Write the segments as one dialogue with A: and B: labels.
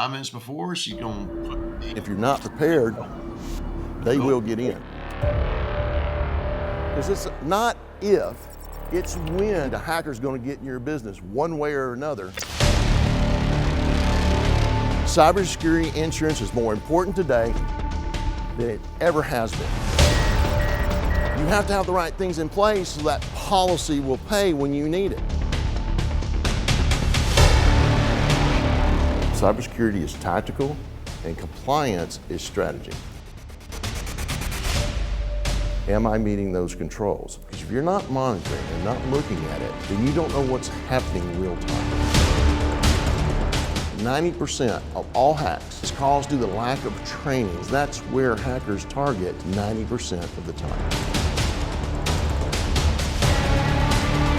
A: Comments before, she's gonna put
B: If you're not prepared, they will get in. Because it's not if, it's when the hacker's going to get in your business one way or another. Cybersecurity insurance is more important today than it ever has been. You have to have the right things in place so that policy will pay when you need it. Cybersecurity is tactical and compliance is strategy. Am I meeting those controls? Because if you're not monitoring and not looking at it, then you don't know what's happening real time. 90% of all hacks is caused due to the lack of trainings. That's where hackers target 90% of the time.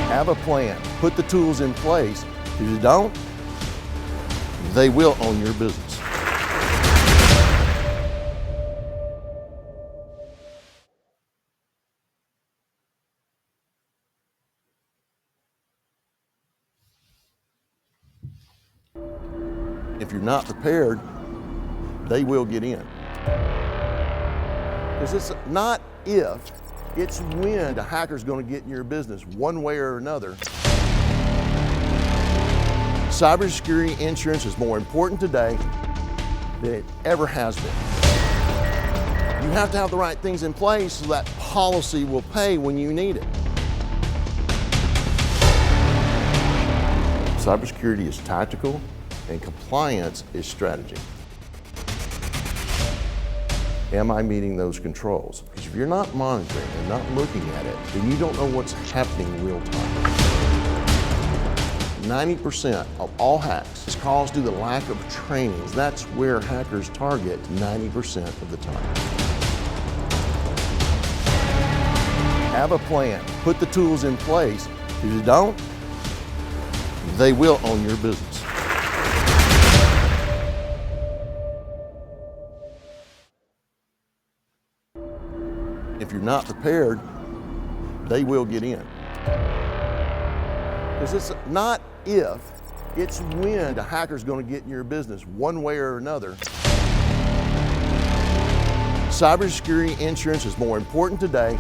B: Have a plan. Put the tools in place. If you don't, they will own your business. If you're not prepared, they will get in. Because it's not if, it's when the hacker's going to get in your business one way or another. Cybersecurity insurance is more important today than it ever has been. You have to have the right things in place so that policy will pay when you need it. Cybersecurity is tactical and compliance is strategy. Am I meeting those controls? Because if you're not monitoring and not looking at it, then you don't know what's happening real time. 90% of all hacks is caused due to the lack of trainings. That's where hackers target 90% of the time. Have a plan. Put the tools in place. If you don't, they will own your business. If you're not prepared, they will get in. Because it's not if, it's when the hacker's going to get in your business one way or another. Cybersecurity insurance is more important today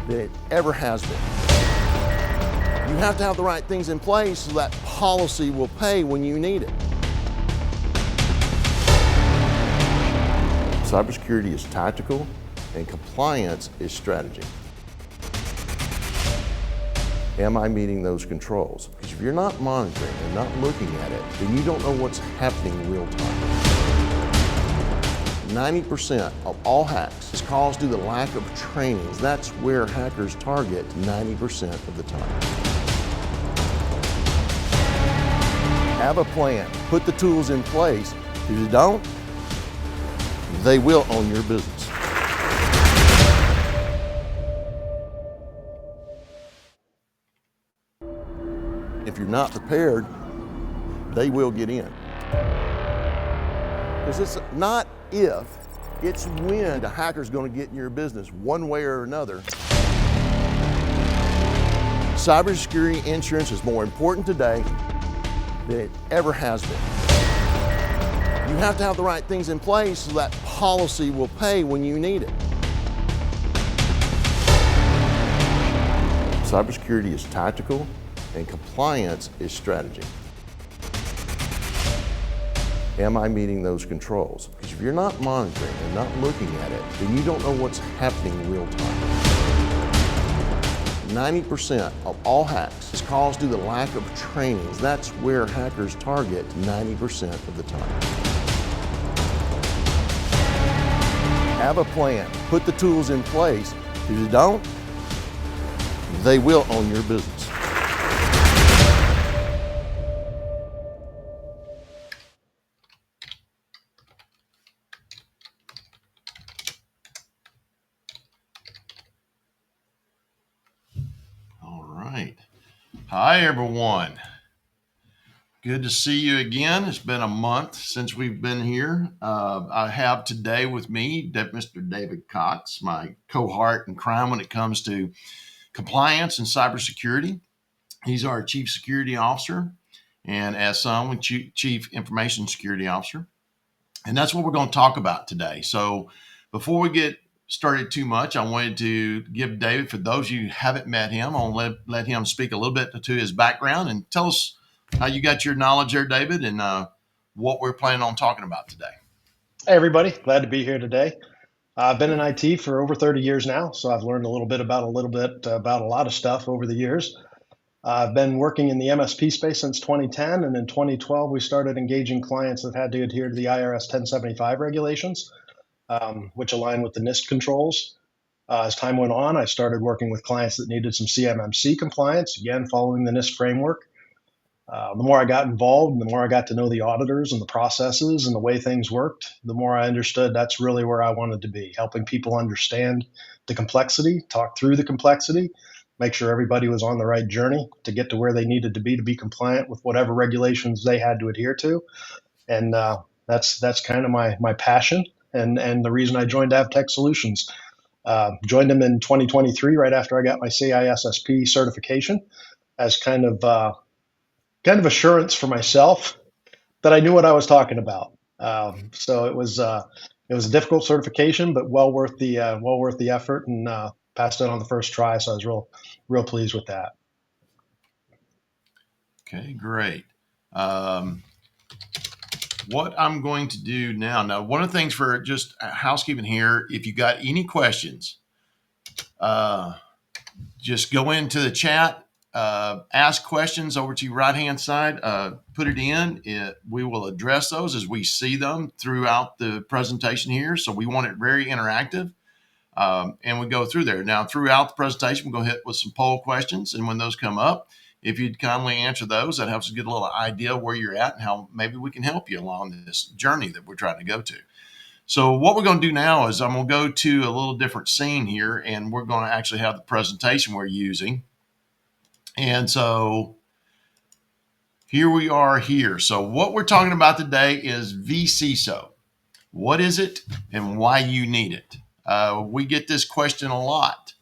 B: than it ever has been. You have to have the right things in place so that policy will pay when you need it. Cybersecurity is tactical and compliance is strategy. Am I meeting those controls? Because if you're not monitoring and not looking at it, then you don't know what's happening real time. 90% of all hacks is caused due to the lack of trainings. That's where hackers target 90% of the time. Have a plan. Put the tools in place. If you don't, they will own your business. If you're not prepared, they will get in. Because it's not if, it's when the hacker's going to get in your business one way or another. Cybersecurity insurance is more important today than it ever has been. You have to have the right things in place so that policy will pay when you need it. Cybersecurity is tactical and compliance is strategy. Am I meeting those controls? Because if you're not monitoring and not looking at it, then you don't know what's happening real time. 90% of all hacks is caused due to the lack of trainings. That's where hackers target 90% of the time. Have a plan. Put the tools in place. If you don't, they will own your business.
A: all right. Hi, everyone. Good to see you again. It's been a month since we've been here. I have today with me Mr. David Cox, my cohort in crime when it comes to compliance and cybersecurity. He's our chief security officer, and as someone Chief Information Security Officer. And that's what we're going to talk about today. So before we get started too much, I wanted to give David, for those of you who haven't met him, I'll let him speak a little bit to his background and tell us how you got your knowledge there, David, and what we're planning on talking about today.
C: Hey, everybody. Glad to be here today. I've been in IT for over 30 years now, so I've learned a little bit about a lot of stuff over the years. I've been working in the MSP space since 2010, and in 2012, we started engaging clients that had to adhere to the IRS 1075 regulations, which align with the NIST controls. As time went on, I started working with clients that needed some CMMC compliance, again, following the NIST framework. The more I got involved, and the more I got to know the auditors and the processes and the way things worked, the more I understood that's really where I wanted to be, helping people understand the complexity, talk through the complexity, make sure everybody was on the right journey to get to where they needed to be compliant with whatever regulations they had to adhere to. And that's kind of my passion and the reason I joined Avtech Solutions. Joined them in 2023, right after I got my CISSP certification, as kind of assurance for myself that I knew what I was talking about. So it was a difficult certification, but well worth the effort, and passed it on the first try. So I was real pleased with that.
A: Okay, great. What I'm going to do now, one of the things for just housekeeping here, if you got any questions, just go into the chat, ask questions over to your right-hand side, put it in. We will address those as we see them throughout the presentation here. So we want it very interactive, and we go through there. Now, throughout the presentation, we'll go hit with some poll questions, and when those come up, if you'd kindly answer those, that helps us get a little idea where you're at and how maybe we can help you along this journey that we're trying to go to. So what we're going to do now is I'm going to go to a little different scene here, and we're going to actually have the presentation we're using. And so here we are here. So what we're talking about today is vCISO. What is it and why you need it? We get this question a lot.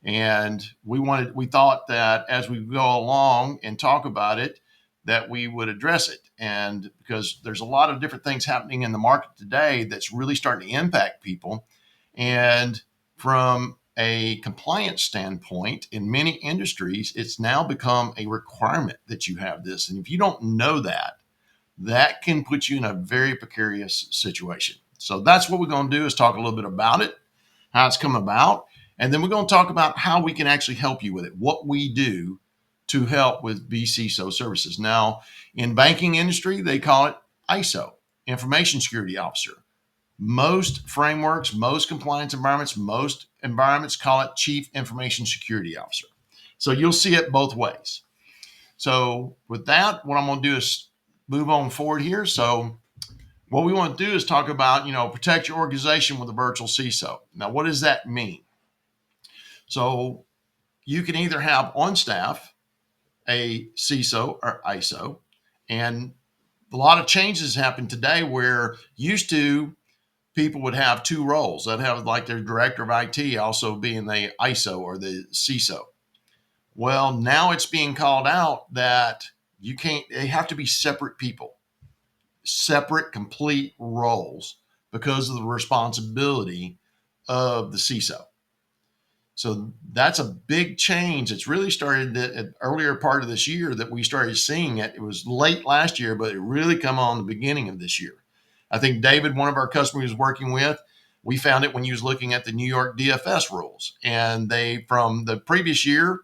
A: And we thought that as we go along and talk about it, that we would address it. And because there's a lot of different things happening in the market today that's really starting to impact people. And from a compliance standpoint, in many industries, it's now become a requirement that you have this. And if you don't know that, that can put you in a very precarious situation. So that's what we're going to do, is talk a little bit about it, how it's come about. And then we're going to talk about how we can actually help you with it, what we do to help with vCISO services. Now, in banking industry, they call it ISO, Information Security Officer. Most frameworks, most compliance environments, most environments call it Chief Information Security Officer. So you'll see it both ways. So with that, what I'm going to do is move on forward here. So what we want to do is talk about, protect your organization with a virtual CISO. Now, what does that mean? So you can either have on staff a CISO or ISO, and a lot of changes happen today where used to people would have two roles. They'd have like their director of IT also being the ISO or the CISO. Well, now it's being called out that they have to be separate people, separate, complete roles because of the responsibility of the CISO. So that's a big change. It's really started at an earlier part of this year that we started seeing it. It was late last year, but it really come on the beginning of this year. I think David, one of our customers he was working with, we found it when he was looking at the New York DFS rules. And from the previous year,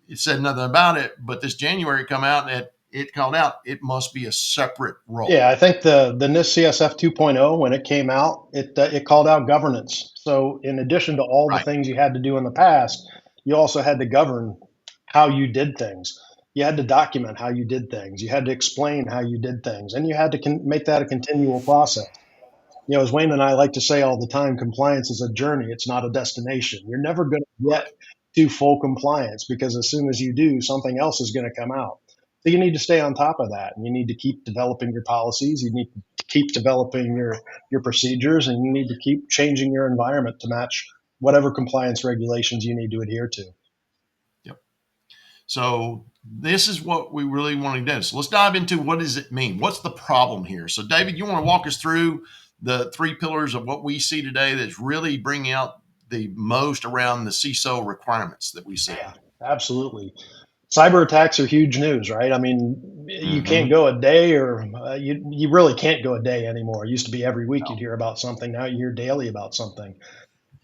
A: it said nothing about it, but this January come out and it called out, it must be a separate role.
C: Yeah, I think the NIST CSF 2.0, when it came out, it called out governance. So in addition to all the things you had to do in the past, you also had to govern how you did things. You had to document how you did things. You had to explain how you did things, and you had to make that a continual process. As Wayne and I like to say all the time, compliance is a journey. It's not a destination. You're never going to get to full compliance, because as soon as you do, something else is going to come out. So you need to stay on top of that, and you need to keep developing your policies. You need to keep developing your procedures, and you need to keep changing your environment to match whatever compliance regulations you need to adhere to.
A: Yep. So this is what we really want to do. So let's dive into what does it mean? What's the problem here? So David, you want to walk us through the three pillars of what we see today that's really bringing out the most around the CISO requirements that we see.
C: Yeah, absolutely. Cyber attacks are huge news, right? I mean, you can't
A: Mm-hmm.
C: go a day, or you really can't go a day anymore. It used to be every week you'd hear about something. Now you hear daily about something.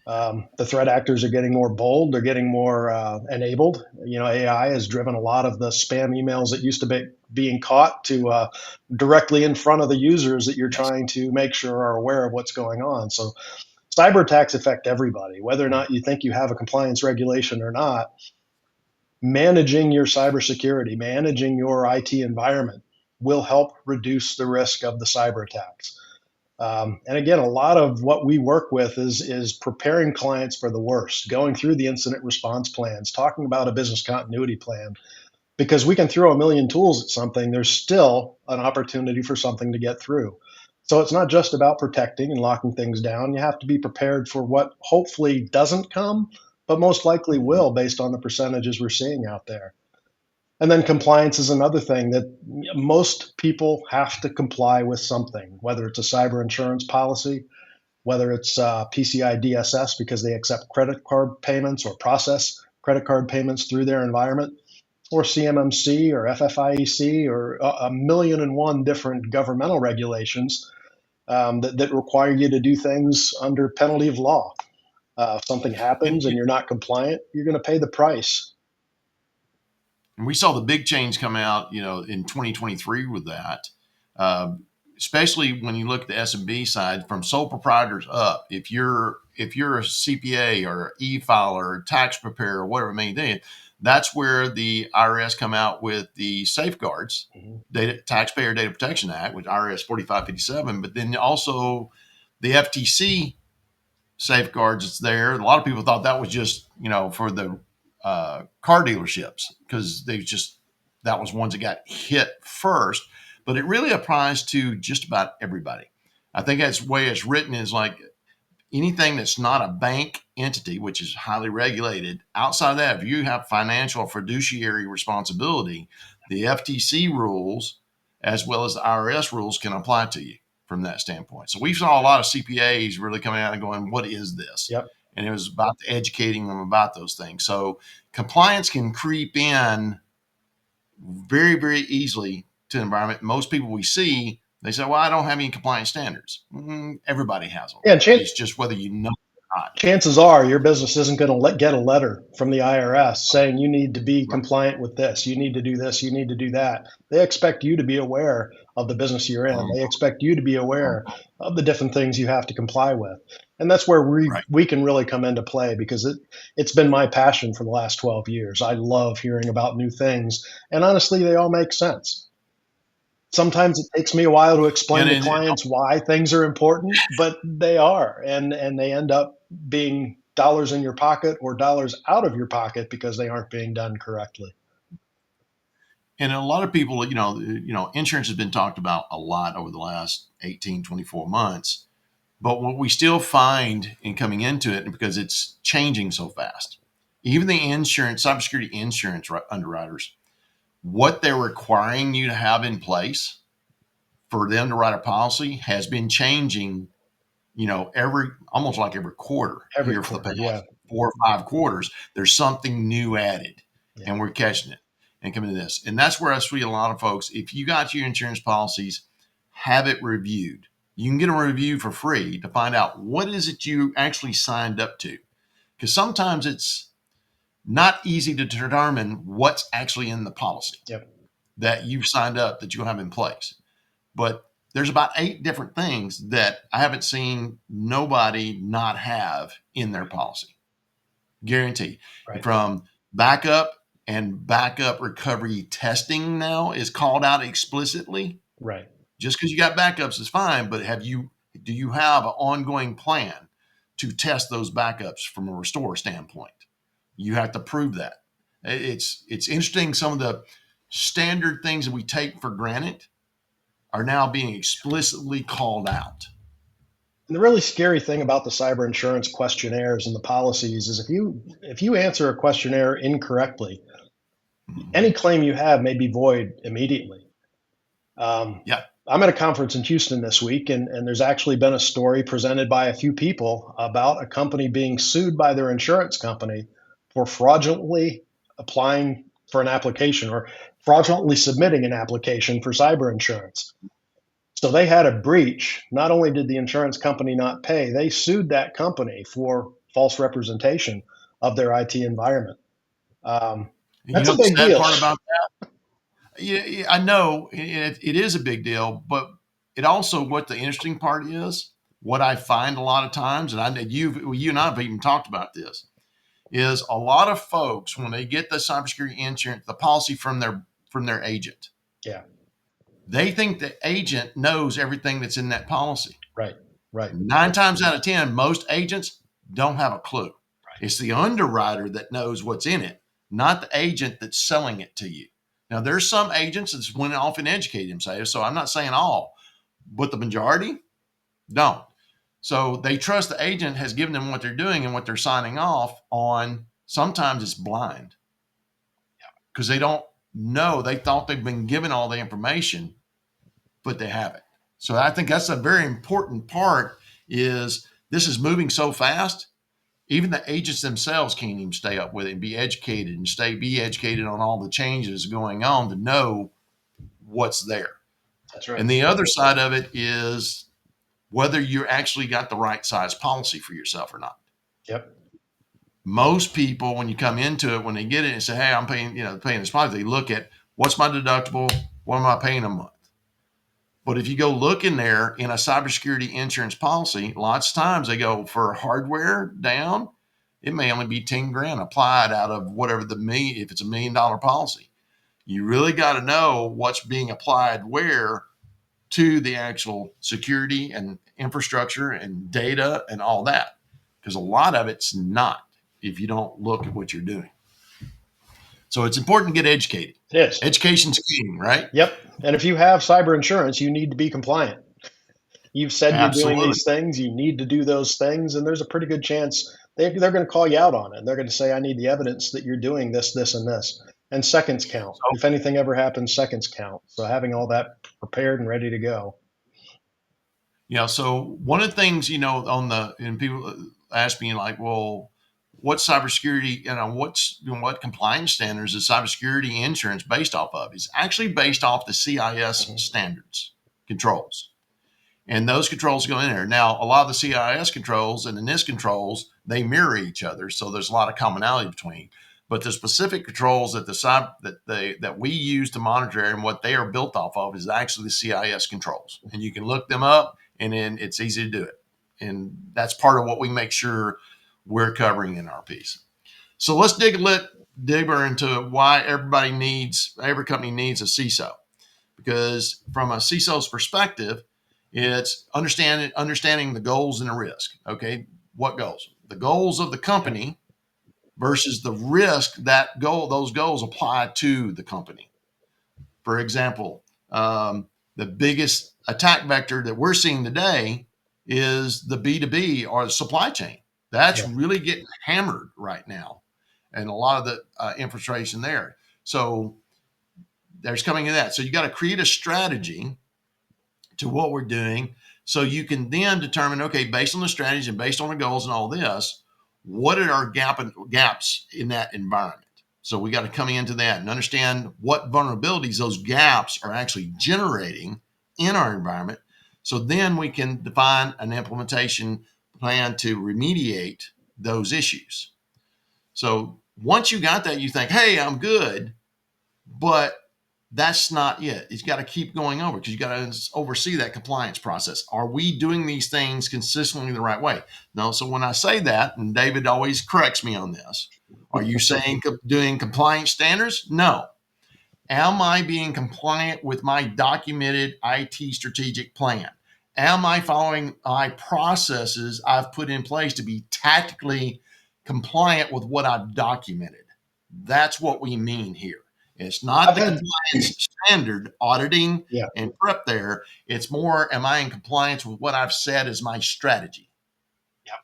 C: The threat actors are getting more bold. They're getting more enabled. You know, AI has driven a lot of the spam emails that used to be being caught to directly in front of the users that you're
A: Yes.
C: trying to make sure are aware of what's going on. So cyber attacks affect everybody, whether or not you think you have a compliance regulation or not. Managing your cybersecurity, managing your IT environment will help reduce the risk of the cyber attacks. And again, a lot of what we work with is preparing clients for the worst, going through the incident response plans, talking about a business continuity plan, because we can throw a million tools at something, there's still an opportunity for something to get through. So it's not just about protecting and locking things down. You have to be prepared for what hopefully doesn't come, but most likely
A: Mm-hmm.
C: will based on the percentages we're seeing out there. And then compliance is another thing that most people have to comply with something, whether it's a cyber insurance policy, whether it's PCI DSS because they accept credit card payments or process credit card payments through their environment, or CMMC or FFIEC or a million and one different governmental regulations that require you to do things under penalty of law. If something
A: And,
C: happens and you're not compliant, you're going to pay the price.
A: and we saw the big change come out, in 2023 with that. Uh, Especially when you look at the S&B side from sole proprietors up. If you're a CPA or e-filer or tax preparer or whatever it may be, that's where the IRS come out with the safeguards,
C: Mhm.
A: Taxpayer Data Protection Act, which IRS 4557, but then also the FTC safeguards it's there. A lot of people thought that was just for the car dealerships because that was ones that got hit first, but it really applies to just about everybody. I think that's the way it's written is like anything that's not a bank entity, which is highly regulated. Outside of that, if you have financial or fiduciary responsibility, the FTC rules as well as the IRS rules can apply to you from that standpoint. So we saw a lot of CPAs really coming out and going, "What is this?"
C: Yep.
A: And it was about educating them about those things. So compliance can creep in very, very easily to the environment. Most people we see, they say, "Well, I don't have any compliance standards." Everybody has them.
C: Yeah, and
A: It's just whether you know or not.
C: chances are your business isn't going to get a letter from the IRS saying you need to be
A: Right.
C: compliant with this, you need to do this, you need to do that. They expect you to be aware of the business you're in. They expect you to be aware of the different things you have to comply with. And that's where
A: Right.
C: we can really come into play because it's been my passion for the last 12 years. I love hearing about new things. And honestly, they all make sense. Sometimes it takes me a while to explain
A: And
C: to
A: then,
C: clients why things are important, but they are, and they end up being dollars in your pocket or dollars out of your pocket because they aren't being done correctly.
A: and a lot of people, insurance has been talked about a lot over the last 18, 24 months. But what we still find in coming into it, because it's changing so fast, even the cybersecurity insurance underwriters, what they're requiring you to have in place for them to write a policy has been changing, almost like every quarter
C: Every
A: here for the
C: quarter,
A: past
C: yeah,
A: 4 or 5 quarters. There's something new added,
C: yeah,
A: and we're catching it and coming to this. And that's where I see a lot of folks. If you got your insurance policies, have it reviewed. You can get a review for free to find out what is it you actually signed up to. Because sometimes it's not easy to determine what's actually in the policy
C: yep.
A: that you've signed up that you'll have in place. But there's about 8 different things that I haven't seen nobody not have in their policy. Guarantee.
C: Right,
A: From backup and backup recovery testing now is called out explicitly.
C: right.
A: Just because you got backups is fine, but do you have an ongoing plan to test those backups from a restore standpoint? You have to prove that. It's interesting. Some of the standard things that we take for granted are now being explicitly called out.
C: And the really scary thing about the cyber insurance questionnaires and the policies is if you answer a questionnaire incorrectly, Any claim you have may be void immediately.
A: Yeah.
C: I'm at a conference in Houston this week, and there's actually been a story presented by a few people about a company being sued by their insurance company for fraudulently applying for an application or fraudulently submitting an application for cyber insurance. So they had a breach. Not only did the insurance company not pay, they sued that company for false representation of their IT environment. Um,
A: You
C: that's
A: know
C: a
A: the
C: big
A: sad
C: deal.
A: part about yeah, I know it is a big deal, but it also what the interesting part is. What I find a lot of times, and you and I have even talked about this, is a lot of folks when they get the cybersecurity insurance, the policy from their agent,
C: Yeah,
A: they think the agent knows everything that's in that policy.
C: right, right.
A: And 9 times out of 10, most agents don't have a clue. It's the underwriter that knows what's in it, not the agent that's selling it to you. Now, there's some agents that went off and educated themselves, so I'm not saying all, but the majority don't. So they trust the agent has given them what they're doing and what they're signing off on. Sometimes it's blind because they don't know. They thought they've been given all the information, but they haven't. So I think that's a very important part is this is moving so fast. Even the agents themselves can't even stay up with it and be educated and be educated on all the changes going on to know what's there.
C: That's right.
A: And the other side of it is whether you actually got the right size policy for yourself or not.
C: Yep.
A: Most people, when you come into it, when they get it and say, "Hey, I'm paying this policy," they look at what's my deductible, what am I paying a month. But if you go look in there in a cybersecurity insurance policy, lots of times they go for hardware down. It may only be 10 grand applied out of whatever if it's $1 million policy. You really got to know what's being applied where to the actual security and infrastructure and data and all that. Because a lot of it's not if you don't look at what you're doing. So it's important to get educated.
C: It is.
A: Education's king, right?
C: Yep. And if you have cyber insurance, you need to be compliant. You've said you're doing
A: Absolutely.
C: these things, you need to do those things, and there's a pretty good chance they're going to call you out on it. They're going to say, I need the evidence that you're doing this, this, and this. And seconds count.
A: So,
C: If anything ever happens, seconds count. So having all that prepared and ready to go.
A: so one of the things, and people ask me like, well, what's cybersecurity, what compliance standards is cybersecurity insurance based off of? It's actually based off the CIS standards controls. And those controls go in there. Now, a lot of the CIS controls and the NIST controls, they mirror each other. So there's a lot of commonality between. But the specific controls that we use to monitor and what they are built off of is actually the CIS controls. And you can look them up and then it's easy to do it. And that's part of what we make sure we're covering in our piece. So let's dig a little deeper into why every company needs a CISO. Because from a CISO's perspective, it's understanding the goals and the risk. Okay, what goals? The goals of the company versus the risk those goals apply to the company. For example, the biggest attack vector that we're seeing today is the B2B or the supply chain. That's really getting hammered right now, and a lot of the infiltration there. So there's coming to that. So you got to create a strategy to what we're doing so you can then determine, okay, based on the strategy and based on the goals and all this, what are our gaps in that environment? So we got to come into that and understand what vulnerabilities those gaps are actually generating in our environment. So then we can define an implementation plan to remediate those issues. So once you got that, you think, hey, I'm good, but that's not it. It's got to keep going over because you got to oversee that compliance process. Are we doing these things consistently the right way? No. So when I say that, and David always corrects me on this, are you saying doing compliance standards? No. Am I being compliant with my documented IT strategic plan? Am I following my processes I've put in place to be tactically compliant with what I've documented? That's what we mean here. It's not the compliance standard auditing and prep there. It's more, am I in compliance with what I've said is my strategy?
C: Yep.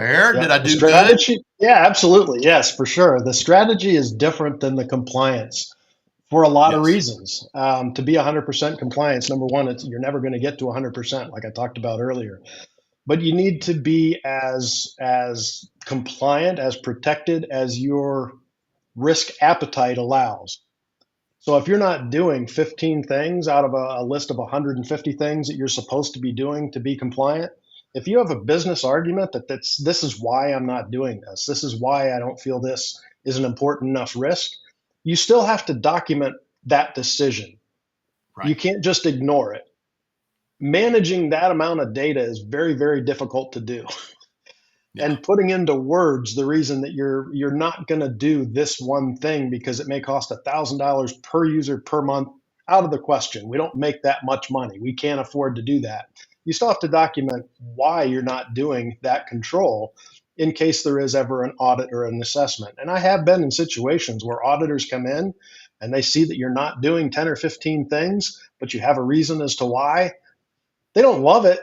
A: Fair?
C: Yeah,
A: Did I
C: the
A: do good?
C: strategy. Yeah, absolutely. Yes, for sure. The strategy is different than the compliance for a lot of
A: Yes.
C: reasons. To be 100% compliance, number one, you're never going to get to 100%, like I talked about earlier. But you need to be as compliant, as protected as your risk appetite allows. So if you're not doing 15 things out of a list of 150 things that you're supposed to be doing to be compliant, if you have a business argument that this is why I'm not doing this, this is why I don't feel this is an important enough risk, you still have to document that decision. You
A: Right.
C: can't just ignore it. Managing that amount of data is very, very difficult to do.
A: Yeah.
C: And putting into words the reason that you're not going to do this one thing because it may cost $1,000 per user per month, out of the question. We don't make that much money. We can't afford to do that. You still have to document why you're not doing that control in case there is ever an audit or an assessment. And I have been in situations where auditors come in and they see that you're not doing 10 or 15 things, but you have a reason as to why. They don't love it,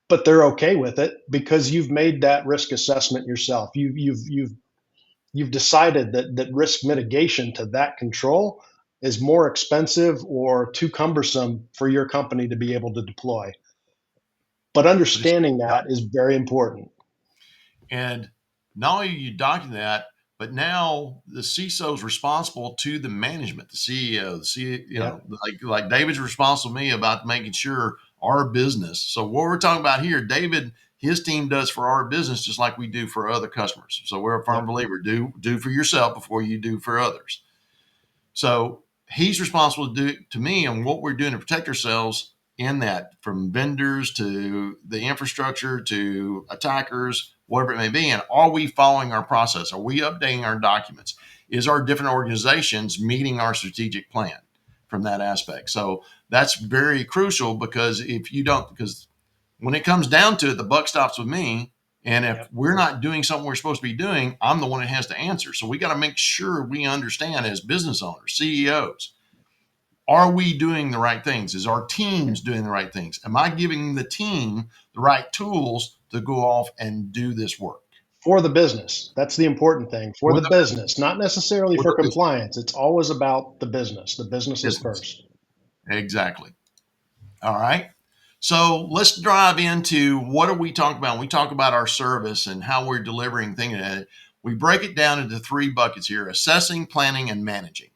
C: but they're okay with it because you've made that risk assessment yourself. You've decided that risk mitigation to that control is more expensive or too cumbersome for your company to be able to deploy. But
A: But it's
C: understanding
A: done.
C: that is very important.
A: And not only you document that, but now the CISO is responsible to the management, the CEO, the CEO,
C: Yep.
A: like David's responsible to me about making sure our business. So what we're talking about here, David, his team does for our business just like we do for other customers. So we're a firm
C: Yep.
A: believer, do for yourself before you do for others. So he's responsible to me on what we're doing to protect ourselves in that, from vendors to the infrastructure to attackers, whatever it may be. And are we following our process? Are we updating our documents? Is our different organizations meeting our strategic plan from that aspect? So that's very crucial, because if you don't, because when it comes down to it, the buck stops with me. And if
C: Yep.
A: we're not doing something we're supposed to be doing, I'm the one that has to answer. So we got to make sure we understand, as business owners, CEOs, are we doing the right things? Is our teams doing the right things? Am I giving the team the right tools to go off and do this work
C: For the business. That's the important thing. For
A: for
C: the
A: the
C: business, not necessarily
A: for
C: for
A: the business?
C: compliance. It's always about the business. The business is
A: Business.
C: first.
A: Exactly. All right. So let's drive into what are we talking about? When we talk about our service and how we're delivering things, we break it down into three buckets here: assessing, planning, and managing.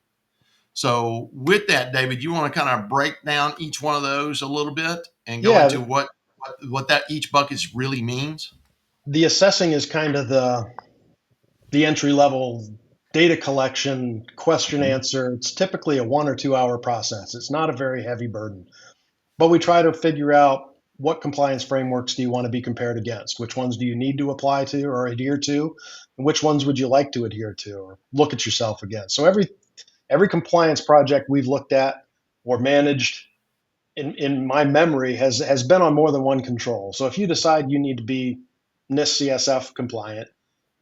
A: So with that, David, you want to kind of break down each one of those a little bit and go
C: Yeah,
A: into what that each bucket really means?
C: the assessing is kind of the entry level data collection, question
A: Mhm.
C: answer. It's typically a 1 or 2 hour process. It's not a very heavy burden, but we try to figure out what compliance frameworks do you want to be compared against? Which ones do you need to apply to or adhere to? And which ones would you like to adhere to or look at yourself against? So every compliance project we've looked at or managed in my memory has been on more than one control. So if you decide you need to be NIST CSF compliant,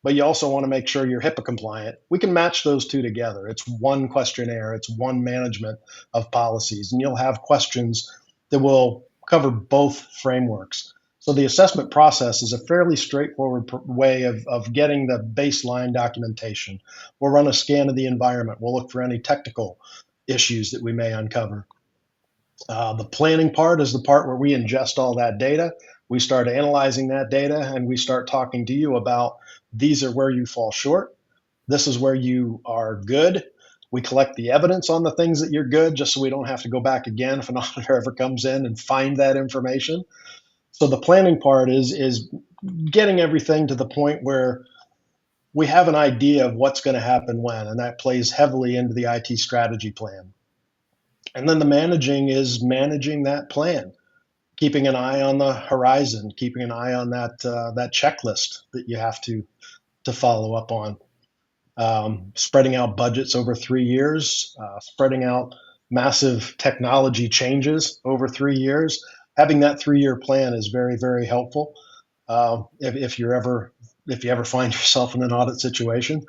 C: but you also want to make sure you're HIPAA compliant, we can match those two together. It's one questionnaire, it's one management of policies, and you'll have questions that will cover both frameworks. So the assessment process is a fairly straightforward way of getting the baseline documentation. We'll run a scan of the environment. We'll look for any technical issues that we may uncover. The planning part is the part where we ingest all that data. We start analyzing that data and we start talking to you about these are where you fall short. This is where you are good. We collect the evidence on the things that you're good just so we don't have to go back again if an auditor ever comes in and find that information. So the planning part is getting everything to the point where we have an idea of what's going to happen when, and that plays heavily into the IT strategy plan. And then the managing is managing that plan, keeping an eye on the horizon, keeping an eye on that checklist that you have to follow up on. Spreading out budgets over 3 years, spreading out massive technology changes over 3 years. Having that 3 year plan is very, very helpful if you ever find yourself in an audit situation.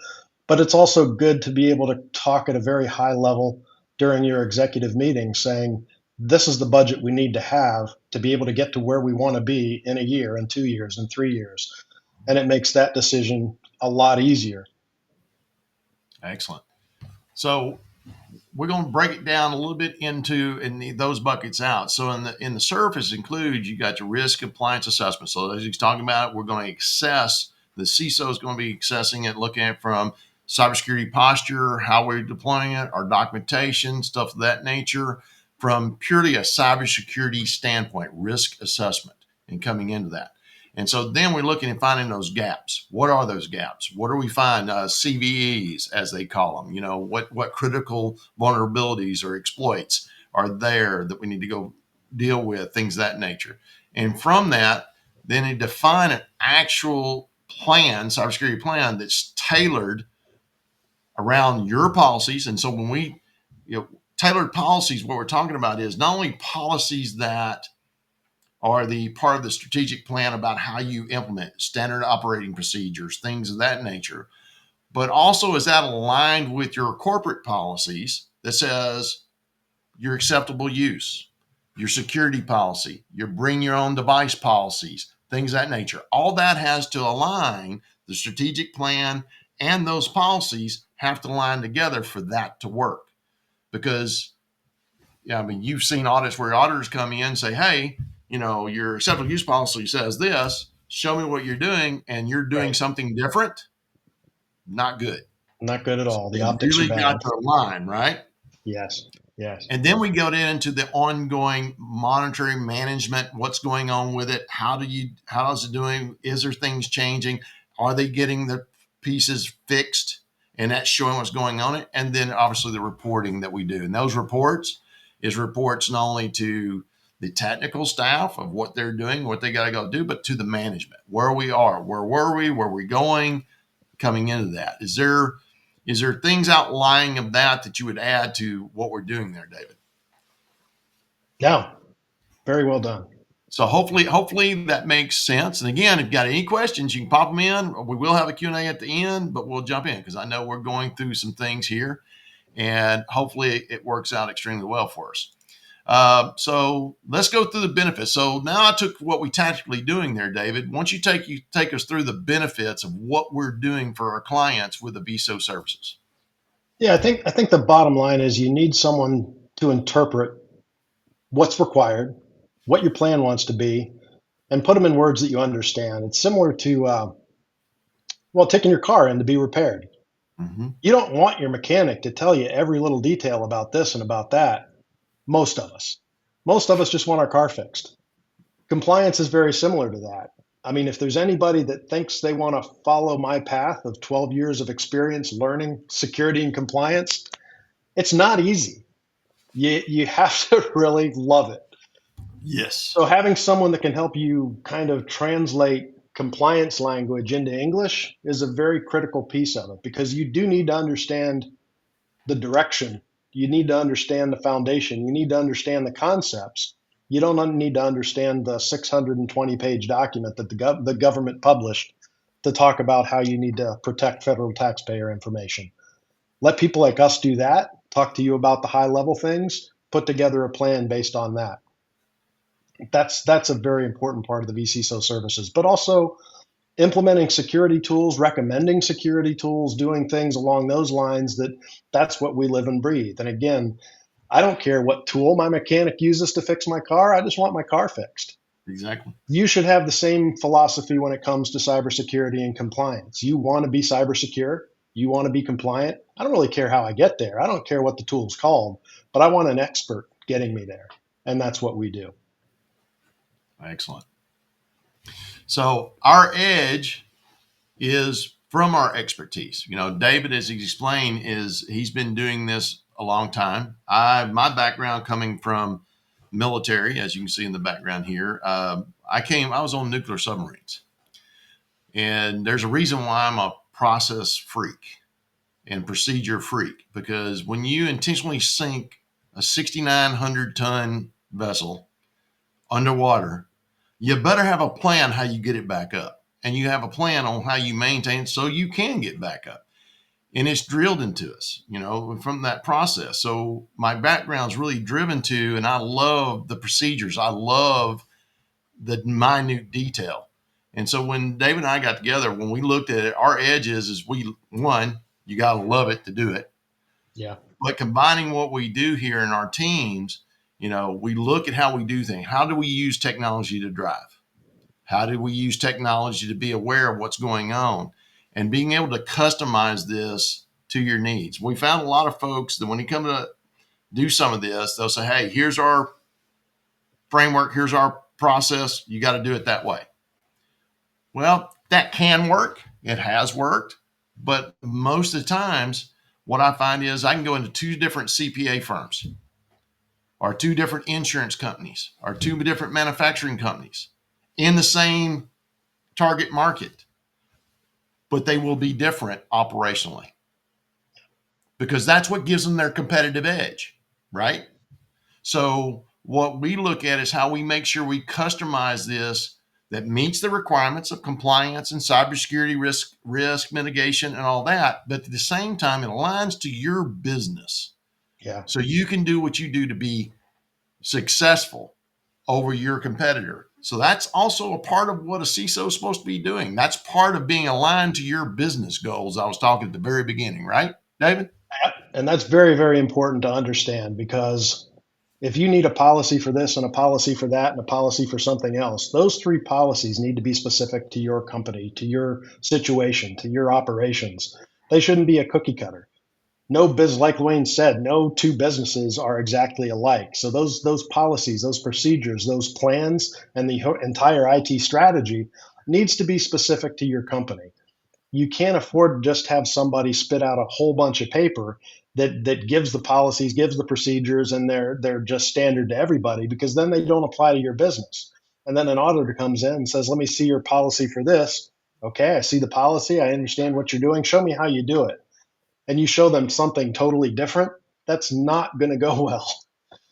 C: But it's also good to be able to talk at a very high level during your executive meeting, saying this is the budget we need to have to be able to get to where we want to be in a year, in 2 years, in 3 years. and it makes that decision a lot easier.
A: Excellent. So we're going to break it down a little bit into and those buckets out. So in the surface includes you got your risk compliance assessment. So as he's talking about, we're going to assess the CISO is going to be assessing it, looking at from cybersecurity posture, how we're deploying it, our documentation, stuff of that nature, from purely a cybersecurity standpoint, risk assessment, and coming into that. And so then we're looking and finding those gaps. What are those gaps? What do we find? CVEs, as they call them. What critical vulnerabilities or exploits are there that we need to go deal with, things of that nature. And from that, then they define an actual plan, cybersecurity plan that's tailored around your policies. And so when we, tailored policies, what we're talking about is not only policies that are the part of the strategic plan about how you implement standard operating procedures, things of that nature. But also, is that aligned with your corporate policies that says your acceptable use, your security policy, your bring your own device policies, things of that nature? All that has to align. The strategic plan and those policies have to align together for that to work. Because you've seen audits where auditors come in and say, hey, your acceptable use policy says this, show me what you're doing, and you're doing
C: Right.
A: something different. Not good.
C: Not good at
A: So
C: all. The
A: they
C: optics are
A: really got
C: bad.
A: to align, right?
C: Yes. Yes.
A: And then we go into the ongoing monitoring management. What's going on with it? How's it doing? Is there things changing? Are they getting the pieces fixed? And that's showing what's going on it. And then obviously the reporting that we do. And those reports not only to the technical staff of what they're doing, what they got to go do, but to the management, where we are, where were we, where we're going, coming into that. Is there things outlying of that you would add to what we're doing there, David?
C: Yeah. Very well done.
A: So hopefully that makes sense. And again, if you've got any questions, you can pop them in. We will have a Q&A at the end, but we'll jump in because I know we're going through some things here, and hopefully it works out extremely well for us. So let's go through the benefits. So now I took what we tactically doing there, David. Once you take us through the benefits of what we're doing for our clients with the vCISO services.
C: Yeah, I think the bottom line is you need someone to interpret what's required, what your plan wants to be, and put them in words that you understand. It's similar to taking your car in to be repaired.
A: Mm-hmm.
C: You don't want your mechanic to tell you every little detail about this and about that. Most of us just want our car fixed. Compliance is very similar to that. I mean, if there's anybody that thinks they want to follow my path of 12 years of experience learning security and compliance, it's not easy. You have to really love it.
A: Yes.
C: So having someone that can help you kind of translate compliance language into English is a very critical piece of it, because you do need to understand the direction. You need to understand the foundation. You need to understand the concepts. You don't need to understand the 620-page document that the government published to talk about how you need to protect federal taxpayer information. Let people like us do that, talk to you about the high-level things, put together a plan based on that. That's a very important part of the vCISO services, but also implementing security tools, recommending security tools, doing things along those lines. That's what we live and breathe. And again, I don't care what tool my mechanic uses to fix my car. I just want my car fixed.
A: Exactly.
C: You should have the same philosophy when it comes to cybersecurity and compliance. You want to be cyber secure. You want to be compliant. I don't really care how I get there. I don't care what the tool's called, but I want an expert getting me there. And that's what we do.
A: Excellent. So our edge is from our expertise. David, as he's explained, he's been doing this a long time. My background coming from military, as you can see in the background here, I was on nuclear submarines. And there's a reason why I'm a process freak and procedure freak, because when you intentionally sink a 6,900 ton vessel underwater, you better have a plan how you get it back up. And you have a plan on how you maintain it so you can get back up. And it's drilled into us, from that process. So my background's really driven and I love the procedures. I love the minute detail. And so when David and I got together, when we looked at it, our edge is you got to love it to do it.
C: Yeah.
A: But combining what we do here in our teams, we look at how we do things. How do we use technology to drive? How do we use technology to be aware of what's going on and being able to customize this to your needs? We found a lot of folks that when you come to do some of this, they'll say, hey, here's our framework, here's our process. You got to do it that way. Well, that can work. It has worked. But most of the times, what I find is I can go into 2 different CPA firms or 2 different insurance companies or 2 different manufacturing companies in the same target market, but they will be different operationally because that's what gives them their competitive edge, right? So what we look at is how we make sure we customize this that meets the requirements of compliance and cybersecurity risk mitigation and all that, but at the same time, it aligns to your business.
C: Yeah.
A: So you can do what you do to be successful over your competitor. So that's also a part of what a CISO is supposed to be doing. That's part of being aligned to your business goals. I was talking at the very beginning, right, David?
C: And that's very, very important to understand, because if you need a policy for this and a policy for that and a policy for something else, those 3 policies need to be specific to your company, to your situation, to your operations. They shouldn't be a cookie cutter. Like Wayne said, no 2 businesses are exactly alike. So those policies, those procedures, those plans, and the entire IT strategy needs to be specific to your company. You can't afford to just have somebody spit out a whole bunch of paper that gives the policies, gives the procedures, and they're just standard to everybody, because then they don't apply to your business. And then an auditor comes in and says, "Let me see your policy for this." Okay, I see the policy. I understand what you're doing. Show me how you do it. And you show them something totally different. That's not going to go well.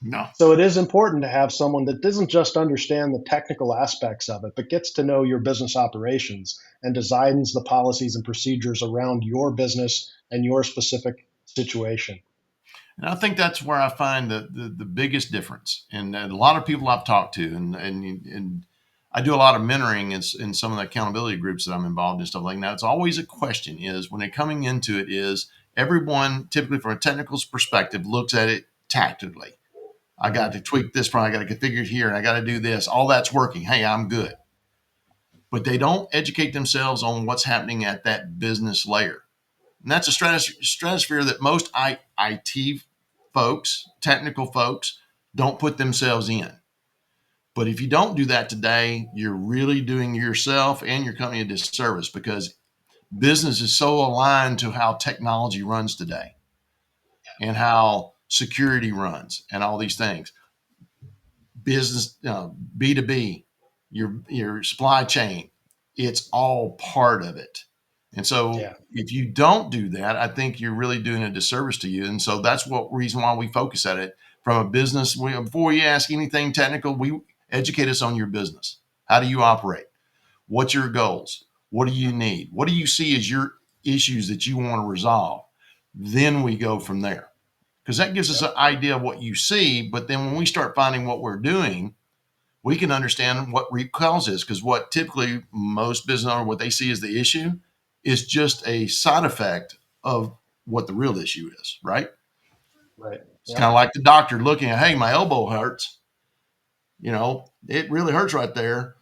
A: No.
C: So it is important to have someone that doesn't just understand the technical aspects of it, but gets to know your business operations and designs the policies and procedures around your business and your specific situation.
A: And I think that's where I find the biggest difference. And a lot of people I've talked to, and I do a lot of mentoring in some of the accountability groups that I'm involved in, stuff like that. It's always a question is when they're coming into it is everyone typically from a technical perspective looks at it tactically. I got to tweak this part. I got to configure it here, and I got to do this. All that's working. Hey, I'm good. But they don't educate themselves on what's happening at that business layer. And that's a stratosphere that most IT folks, technical folks, don't put themselves in. But if you don't do that today, you're really doing yourself and your company a disservice, because business is so aligned to how technology runs today and how security runs and all these things. Business, B2B, your supply chain, it's all part of it. And so
C: Yeah.
A: if you don't do that, I think you're really doing a disservice to you. And so that's what reason why we focus at it from a business. Before you ask anything technical, we educate us on your business. How do you operate? What's your goals? What do you need? What do you see as your issues that you want to resolve? Then we go from there, because that gives us an idea of what you see. But then when we start finding what we're doing, we can understand what root cause is, because what typically most business owners, what they see as the issue is just a side effect of what the real issue is, right?
C: Right.
A: It's kind of
C: Yep.
A: like the doctor looking at, hey, my elbow hurts. It really hurts right there,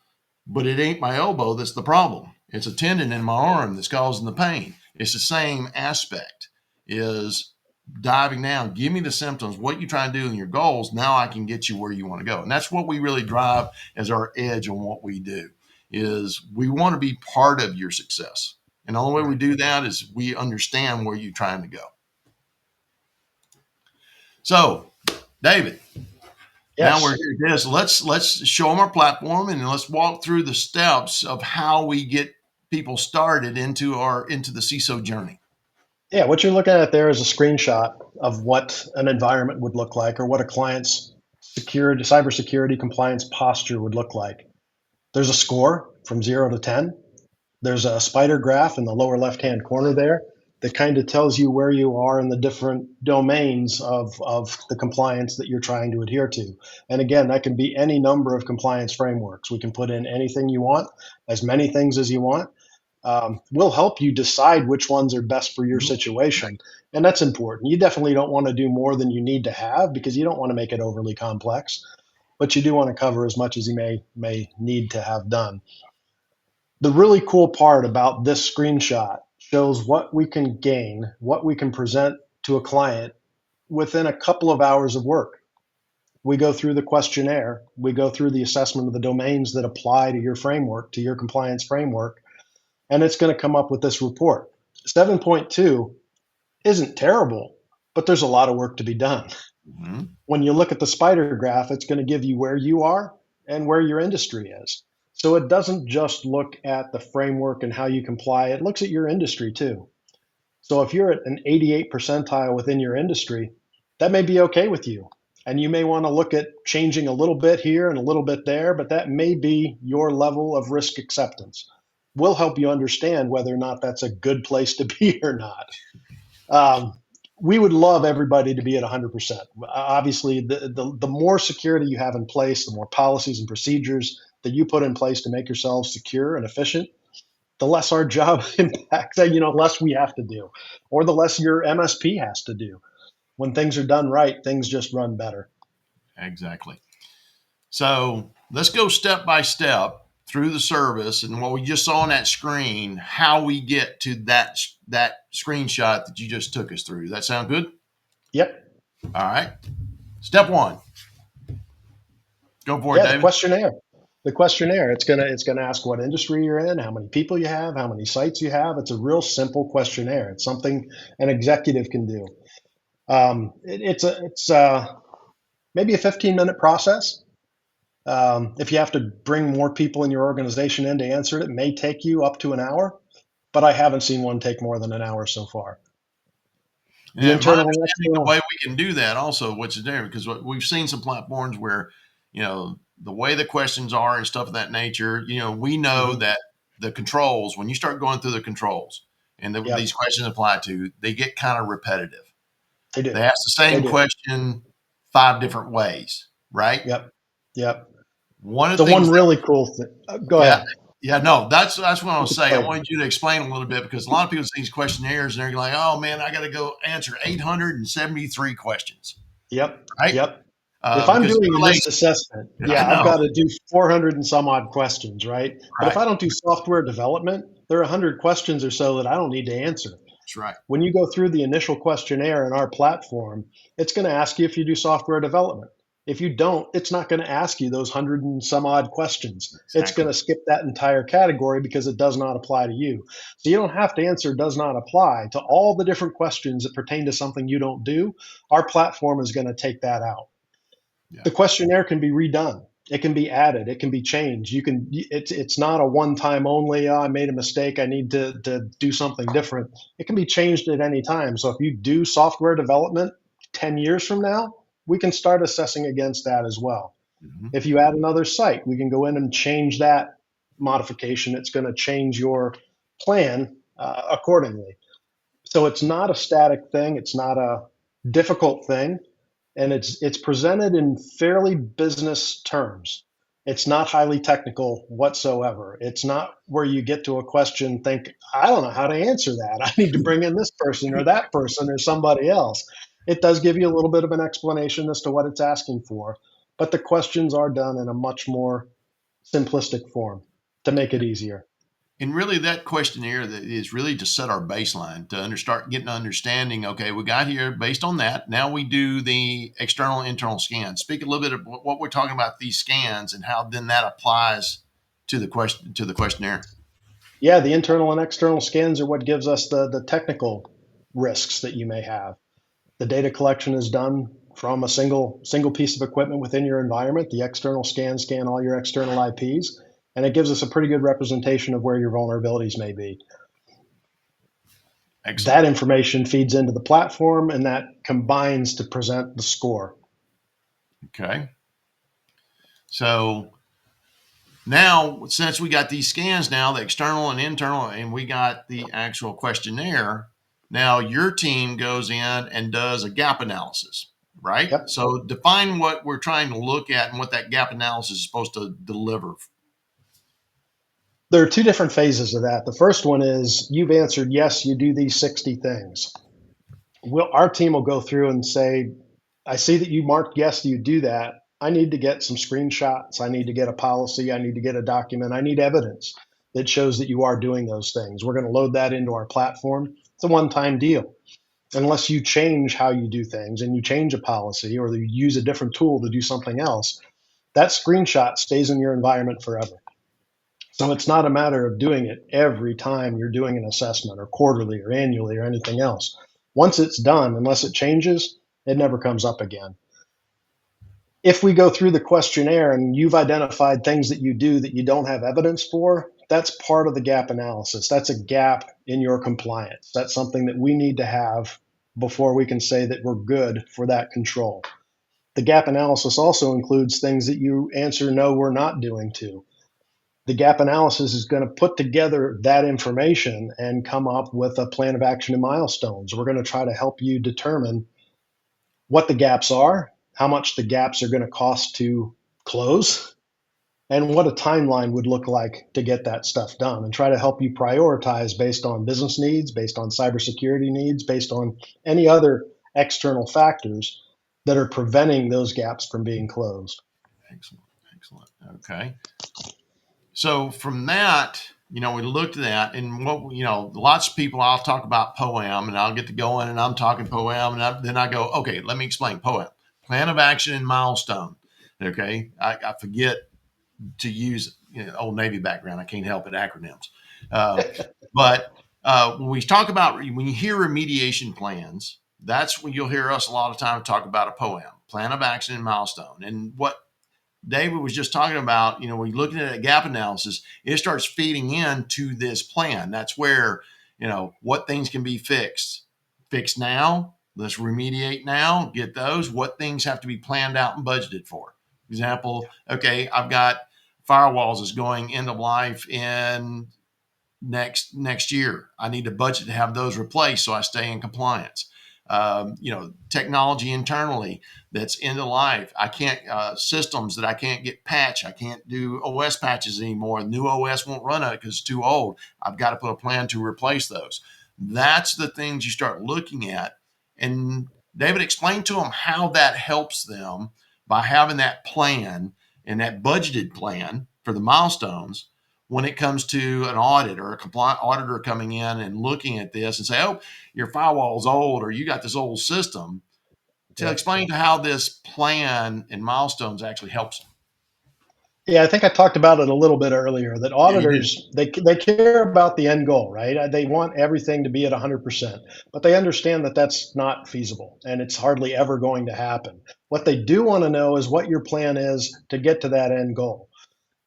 A: but it ain't my elbow that's the problem. It's a tendon in my arm that's causing the pain. It's the same aspect, is diving down. Give me the symptoms, what you trying to do and your goals. Now I can get you where you want to go. And that's what we really drive as our edge on what we do, is we want to be part of your success. And the only way we do that is we understand where you're trying to go. So, David, now we're
C: Yes.
A: here. Yes, let's show them our platform and let's walk through the steps of how we get people started into the CISO journey.
C: Yeah. What you're looking at there is a screenshot of what an environment would look like, or what a client's cybersecurity compliance posture would look like. There's a score from 0 to 10. There's a spider graph in the lower left-hand corner there. that kind of tells you where you are in the different domains of the compliance that you're trying to adhere to. And again, that can be any number of compliance frameworks. We can put in anything you want, as many things as you want. We'll help you decide which ones are best for your situation. And that's important. You definitely don't want to do more than you need to have because you don't want to make it overly complex, but you do want to cover as much as you may need to have done. The really cool part about this screenshot shows what we can gain, what we can present to a client within a couple of hours of work. We go through the questionnaire, we go through the assessment of the domains that apply to your framework, to your compliance framework, and it's going to come up with this report. 7.2 isn't terrible, but there's a lot of work to be done.
A: Mm-hmm.
C: When you look at the spider graph, it's going to give you where you are and where your industry is. So it doesn't just look at the framework and how you comply, it looks at your industry too. So if you're at an 88 percentile within your industry, that may be okay with you. And you may want to look at changing a little bit here and a little bit there, but that may be your level of risk acceptance. We'll help you understand whether or not that's a good place to be or not. We would love everybody to be at 100%. Obviously, the more security you have in place, the more policies and procedures that you put in place to make yourselves secure and efficient, the less our job impacts, less we have to do, or the less your MSP has to do. When things are done right, things just run better.
A: Exactly. So let's go step by step through the service and what we just saw on that screen, how we get to that screenshot that you just took us through. Does that sound good?
C: Yep.
A: All right. Step one. Go for it, David.
C: The questionnaire. It's gonna ask what industry you're in, how many people you have, how many sites you have. It's a real simple questionnaire. It's something an executive can do. It's maybe a 15-minute process. If you have to bring more people in your organization in to answer it, it may take you up to an hour, but I haven't seen one take more than an hour so far.
A: The internal and external. The way we can do that also, which is there, because we've seen some platforms where, the way the questions are and stuff of that nature, we know that the controls, when you start going through the controls and these questions apply to, they get kind of repetitive.
C: They do.
A: They ask the same question 5 different ways, right?
C: Yep.
A: One of the
C: one really cool thing. Go ahead.
A: Yeah, no, that's what I was saying. I wanted you to explain a little bit because a lot of people see these questionnaires and they're like, oh man, I got to go answer 873 questions.
C: Yep.
A: Right.
C: Yep. If I'm doing a risk assessment, I've got to do 400 and some odd questions, right? But if I don't do software development, there are 100 questions or so that I don't need to answer.
A: That's right.
C: When you go through the initial questionnaire in our platform, it's going to ask you if you do software development. If you don't, it's not going to ask you those 100 and some odd questions. Exactly. It's going to skip that entire category because it does not apply to you. So you don't have to answer does not apply to all the different questions that pertain to something you don't do. Our platform is going to take that out. Yeah. The questionnaire can be redone. It can be added. It can be changed. It's not a one-time only, I made a mistake, I need to do something different. It can be changed at any time. So if you do software development 10 years from now, we can start assessing against that as well. Mm-hmm. If you add another site, we can go in and change that modification. It's going to change your plan accordingly. So it's not a static thing. It's not a difficult thing. And it's presented in fairly business terms. It's not highly technical whatsoever. It's not where you get to a question, think, I don't know how to answer that. I need to bring in this person or that person or somebody else. It does give you a little bit of an explanation as to what it's asking for, but the questions are done in a much more simplistic form to make it easier.
A: And really that questionnaire that is really to set our baseline to start getting an understanding. Okay, we got here based on that. Now we do the external and internal scans. Speak a little bit of what we're talking about, these scans, and how then that applies to the questionnaire.
C: Yeah, the internal and external scans are what gives us the technical risks that you may have. The data collection is done from a single piece of equipment within your environment. The external scan all your external IPs. And it gives us a pretty good representation of where your vulnerabilities may be. Excellent. That information feeds into the platform, and that combines to present the score.
A: Okay. So now, since we got these scans now, the external and internal, and we got the actual questionnaire, Now your team goes in and does a gap analysis, right?
C: Yep.
A: So define what we're trying to look at and what that gap analysis is supposed to deliver.
C: There are two different phases of that. The first one is you've answered yes, you do these 60 things. Our team will go through and say, I see that you marked yes, you do that. I need to get some screenshots. I need to get a policy. I need to get a document. I need evidence that shows that you are doing those things. We're going to load that into our platform. It's a one time deal. Unless you change how you do things and you change a policy or you use a different tool to do something else, that screenshot stays in your environment forever. So it's not a matter of doing it every time you're doing an assessment or quarterly or annually or anything else. Once it's done, unless it changes, it never comes up again. If we go through the questionnaire and you've identified things that you do that you don't have evidence for, that's part of the gap analysis. That's a gap in your compliance. That's something that we need to have before we can say that we're good for that control. The gap analysis also includes things that you answer no, we're not doing to. The gap analysis is going to put together that information and come up with a plan of action and milestones. We're going to try to help you determine what the gaps are, how much the gaps are going to cost to close, and what a timeline would look like to get that stuff done, and try to help you prioritize based on business needs, based on cybersecurity needs, based on any other external factors that are preventing those gaps from being closed.
A: Excellent. Excellent. Okay. So from that, we looked at that, and lots of people, I'll talk about POAM, and I'll get to going, and I'm talking POAM, and then I go, okay, let me explain POAM, plan of action and milestone. Okay, I forget to use old Navy background. I can't help it, acronyms. But when we talk about, when you hear remediation plans, that's when you'll hear us a lot of time talk about a POAM, plan of action and milestone. And what David was just talking about, when you're looking at a gap analysis, it starts feeding into this plan. That's where, what things can be fixed. Fix now. Let's remediate now, get those. What things have to be planned out and budgeted for. Example, okay, I've got firewalls is going end of life in next year. I need to budget to have those replaced so I stay in compliance. Technology internally that's end of life. I can't systems that I can't get patched. I can't do OS patches anymore. New OS won't run it because it's too old. I've got to put a plan to replace those. That's the things you start looking at. And David, explained to them how that helps them by having that plan and that budgeted plan for the milestones when it comes to an audit or a compliant auditor coming in and looking at this and say, oh, your firewall is old or you got this old system, to
C: Yeah.
A: explain to how this plan and milestones actually helps them.
C: Yeah, I think I talked about it a little bit earlier that
A: Yeah, you did.
C: auditors, they care about the end goal, right? They want everything to be at 100%, but they understand that that's not feasible and it's hardly ever going to happen. What they do want to know is what your plan is to get to that end goal.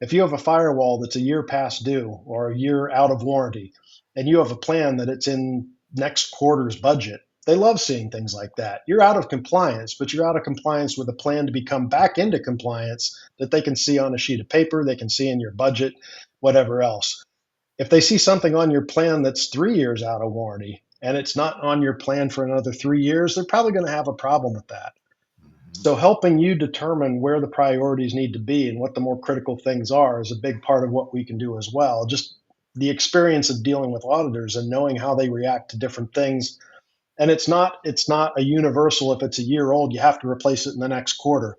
C: If you have a firewall that's a year past due or a year out of warranty, and you have a plan that it's in next quarter's budget, they love seeing things like that. You're out of compliance, but you're out of compliance with a plan to become back into compliance that they can see on a sheet of paper, they can see in your budget, whatever else. If they see something on your plan that's 3 years out of warranty and it's not on your plan for another 3 years, they're probably going to have a problem with that.
A: Mm-hmm.
C: So helping you determine where the priorities need to be and what the more critical things are is a big part of what we can do as well. Just the experience of dealing with auditors and knowing how they react to different things. And it's not a universal, if it's a year old, you have to replace it in the next quarter.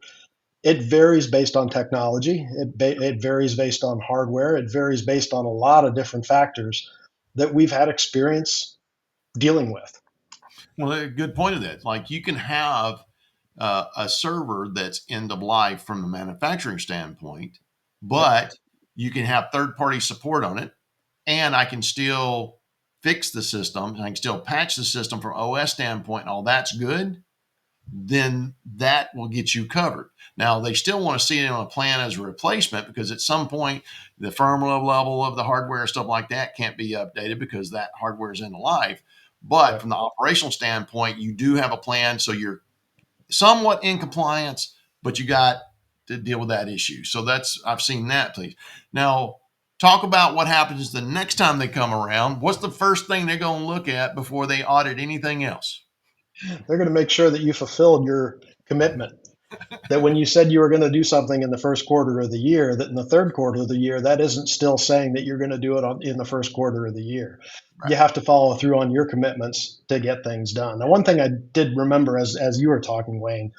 C: It varies based on technology. It varies based on hardware. It varies based on a lot of different factors that we've had experience dealing with.
A: Well, a good point of that. Like you can have a server that's end of life from the manufacturing standpoint,
C: Yep.
A: but you can have third party support on it, and I can still fix the system. I can still patch the system from OS standpoint, and all that's good. Then that will get you covered. Now they still want to see it on a plan as a replacement because at some point the firmware level of the hardware and stuff like that can't be updated because that hardware is end of life. But
C: Yep.
A: from the operational standpoint, you do have a plan, so you're somewhat in compliance, but you got to deal with that issue. So that's I've seen that, please. Now, Talk about what happens the next time they come around. What's the first thing they're going to look at before they audit anything else?
C: They're going to make sure that you fulfilled your commitment. That when you said you were going to do something in the first quarter of the year, that in the third quarter of the year, that isn't still saying that you're going to do it in the first quarter of the year.
A: Right.
C: You have to follow through on your commitments to get things done. Now, one thing I did remember as you were talking, Wayne,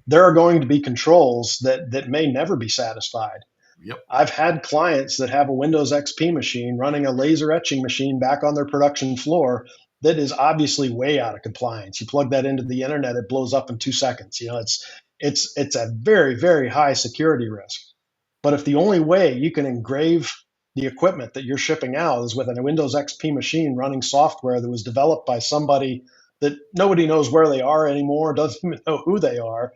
C: there are going to be controls that may never be satisfied.
A: Yep.
C: I've had clients that have a Windows XP machine running a laser etching machine back on their production floor that is obviously way out of compliance. You plug that into the internet, it blows up in 2 seconds. It's a very, very high security risk. But if the only way you can engrave the equipment that you're shipping out is with a Windows XP machine running software that was developed by somebody that nobody knows where they are anymore, doesn't even know who they are,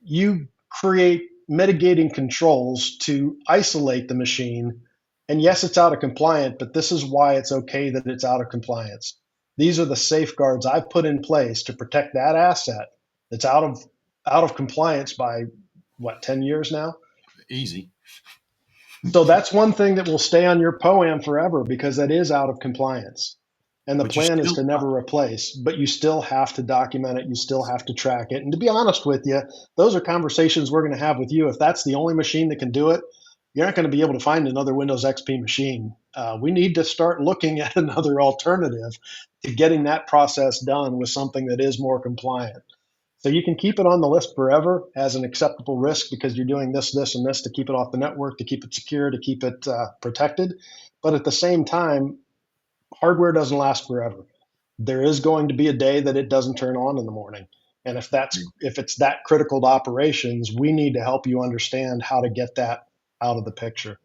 C: you create mitigating controls to isolate the machine. And yes, it's out of compliance, but this is why it's okay that it's out of compliance. These are the safeguards I've put in place to protect that asset that's out of compliance by what, 10 years now?
A: Easy.
C: So that's one thing that will stay on your POAM forever because that is out of compliance. And the
A: But you
C: plan is
A: still,
C: to never replace, but you still have to document it. You still have to track it. And to be honest with you, those are conversations we're going to have with you. If that's the only machine that can do it, you're not going to be able to find another Windows XP machine. We need to start looking at another alternative to getting that process done with something that is more compliant. So you can keep it on the list forever as an acceptable risk because you're doing this, this, and this to keep it off the network, to keep it secure, to keep it protected. But at the same time, hardware doesn't last forever. There is going to be a day that it doesn't turn on in the morning. And if it's that critical to operations, we need to help you understand how to get that out of the picture.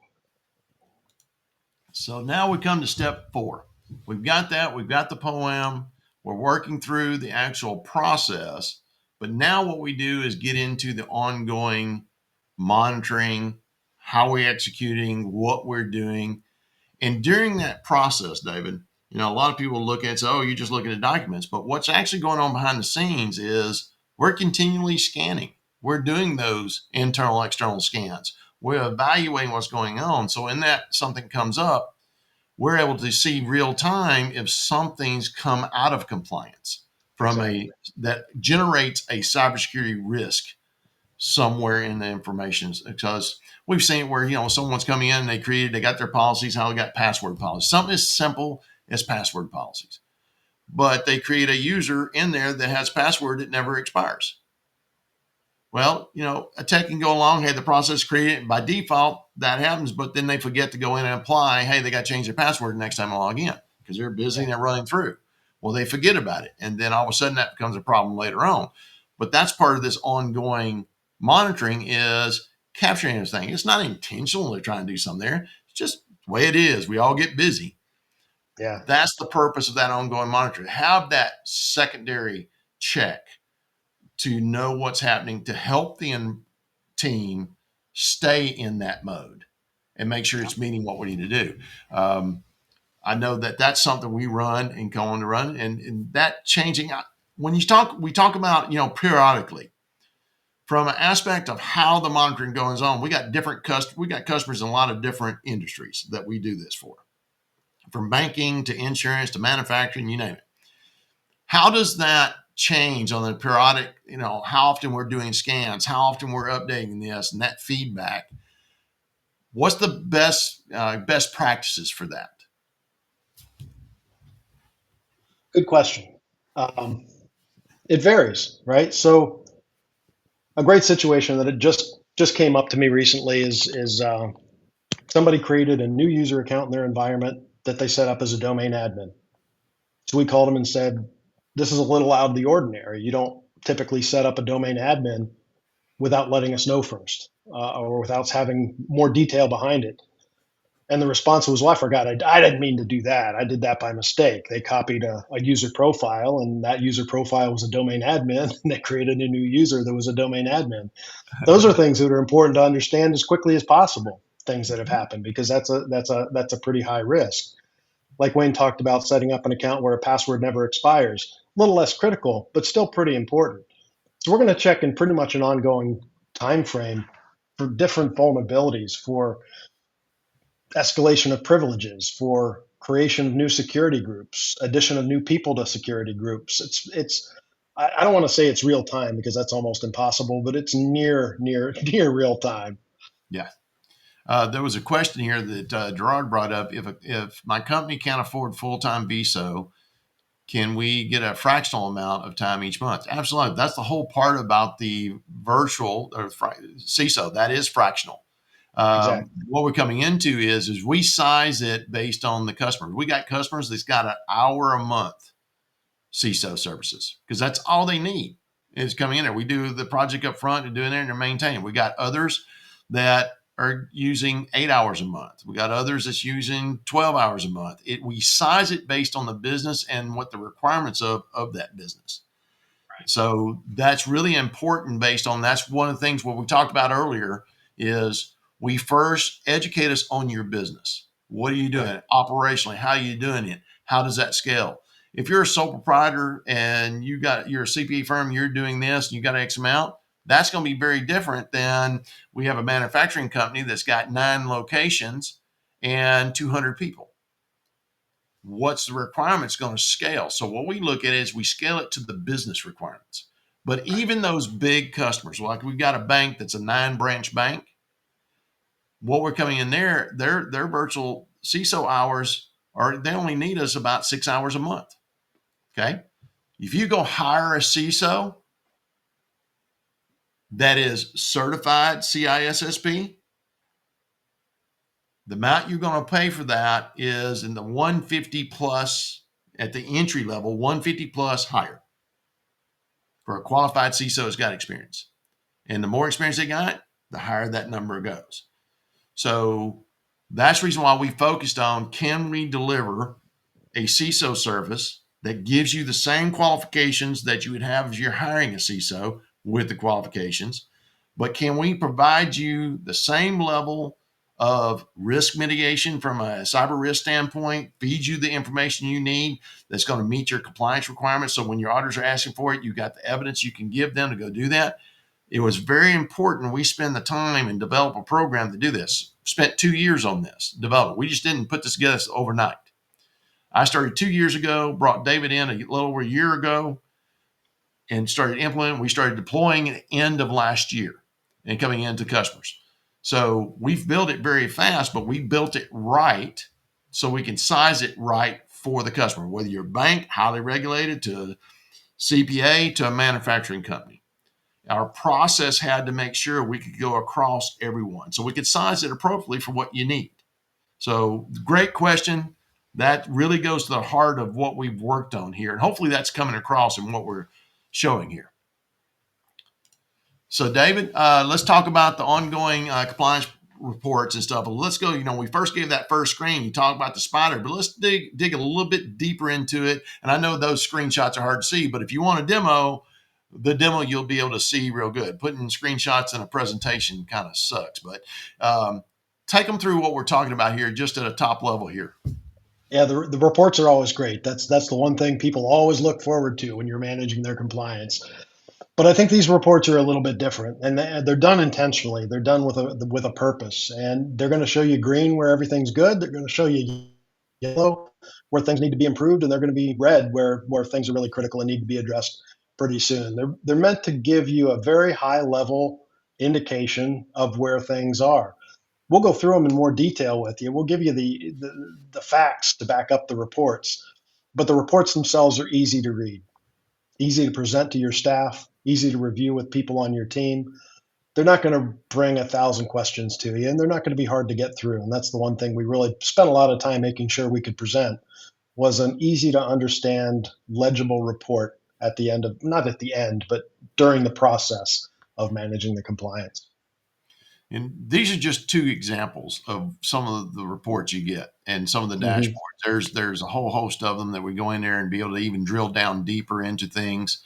A: so now we come to step 4. We've got that. We've got the POAM. We're working through the actual process. But now what we do is get into the ongoing monitoring, how we're executing, what we're doing. And during that process, David, a lot of people look at it and say, oh, you're just looking at documents. But what's actually going on behind the scenes is we're continually scanning. We're doing those internal, external scans. We're evaluating what's going on. So in that something comes up, we're able to see real time if something's come out of compliance from
C: Exactly.
A: that generates a cybersecurity risk somewhere in the information, because we've seen it where someone's coming in and they got their policies, how they got password policies, something as simple as password policies, but they create a user in there that has password that never expires. Well, a tech can go along, hey, the process created by default, that happens, but then they forget to go in and apply, hey, they got to change their password next time I log in because they're busy and they're running through. Well, they forget about it. And then all of a sudden that becomes a problem later on. But that's part of this ongoing monitoring is capturing this thing. It's not intentional they're trying to do something there. It's just the way it is. We all get busy.
C: Yeah.
A: That's the purpose of that ongoing monitoring. Have that secondary check to know what's happening to help the team stay in that mode and make sure it's meeting what we need to do. I know that that's something we run and go on to run, and that changing. When we talk about periodically from an aspect of how the monitoring goes on. We got customers in a lot of different industries that we do this for, from banking to insurance to manufacturing, you name it. How does that change on the periodic, how often we're doing scans, how often we're updating this and that feedback? What's the best practices for that?
C: Good question. It varies, right? So a great situation that it just came up to me recently is somebody created a new user account in their environment that they set up as a domain admin. So we called them and said, this is a little out of the ordinary. You don't typically set up a domain admin without letting us know first, or without having more detail behind it. And the response was, well, I forgot. I didn't mean to do that. I did that by mistake. They copied a user profile, and that user profile was a domain admin, and they created a new user that was a domain admin. Those are things that are important to understand as quickly as possible, things that have happened, because that's a pretty high risk. Like Wayne talked about, setting up an account where a password never expires. A little less critical, but still pretty important. So we're going to check in pretty much an ongoing time frame for different vulnerabilities, for escalation of privileges, for creation of new security groups, addition of new people to security groups. I don't want to say it's real time because that's almost impossible, but it's near real time.
A: Yeah. There was a question here that Gerard brought up. If my company can't afford full-time vCISO, can we get a fractional amount of time each month? Absolutely. That's the whole part about the virtual or CISO. That is fractional.
C: Exactly.
A: What we're coming into is we size it based on the customers. We got customers that's got an hour a month CISO services because that's all they need is coming in there. We do the project up front and doing there and they're maintaining. We got others that are using 8 hours a month. We got others that's using 12 hours a month. We size it based on the business and what the requirements of that business. So that's really important based on that's one of the things what we talked about earlier is we first educate us on your business. What are you doing
C: Right.
A: operationally? How are you doing it? How does that scale? If you're a sole proprietor and you're a CPA firm, you're doing this and you got X amount, that's going to be very different than we have a manufacturing company that's got 9 locations and 200 people. What's the requirements going to scale? So what we look at is we scale it to the business requirements. But even those big customers, like we've got a bank that's a 9-branch bank, what we're coming in there, their virtual CISO hours are they only need us about 6 hours a month. Okay. If you go hire a CISO that is certified CISSP, the amount you're going to pay for that is in the 150 plus at the entry level, 150 plus higher for a qualified CISO has got experience. And the more experience they got, the higher that number goes. So that's the reason why we focused on can we deliver a CISO service that gives you the same qualifications that you would have as you're hiring a CISO with the qualifications, but can we provide you the same level of risk mitigation from a cyber risk standpoint, feed you the information you need that's going to meet your compliance requirements. So when your auditors are asking for it, you got the evidence you can give them to go do that. It was very important we spend the time and develop a program to do this. Spent 2 years on this development. We just didn't put this together overnight. I started 2 years ago, brought David in a little over a year ago and started implementing. We started deploying at the end of last year and coming into customers. So we've built it very fast, but we built it right so we can size it right for the customer, whether you're a bank, highly regulated, to CPA, to a manufacturing company. Our process had to make sure we could go across everyone so we could size it appropriately for what you need. So great question. That really goes to the heart of what we've worked on here. And hopefully that's coming across in what we're showing here. So David, let's talk about the ongoing compliance reports and stuff. Let's go, we first gave that first screen, you talked about the spider, but let's dig a little bit deeper into it. And I know those screenshots are hard to see, but if you want a demo, the demo you'll be able to see real good. Putting screenshots in a presentation kind of sucks, but take them through what we're talking about here, just at a top level here.
C: Yeah, the reports are always great. That's the one thing people always look forward to when you're managing their compliance. But I think these reports are a little bit different, and they're done intentionally. They're done with a purpose, and they're going to show you green where everything's good. They're going to show you yellow where things need to be improved, and they're going to be red where things are really critical and need to be addressed pretty soon. They're meant to give you a very high level indication of where things are. We'll go through them in more detail with you. We'll give you the facts to back up the reports, but the reports themselves are easy to read, easy to present to your staff, easy to review with people on your team. They're not going to bring 1,000 questions to you, and they're not going to be hard to get through. And that's the one thing we really spent a lot of time making sure we could present was an easy to understand, legible report at the end of, not at the end, but during the process of managing the compliance.
A: And these are just 2 examples of some of the reports you get and some of the dashboards. There's a whole host of them that we go in there and be able to even drill down deeper into things,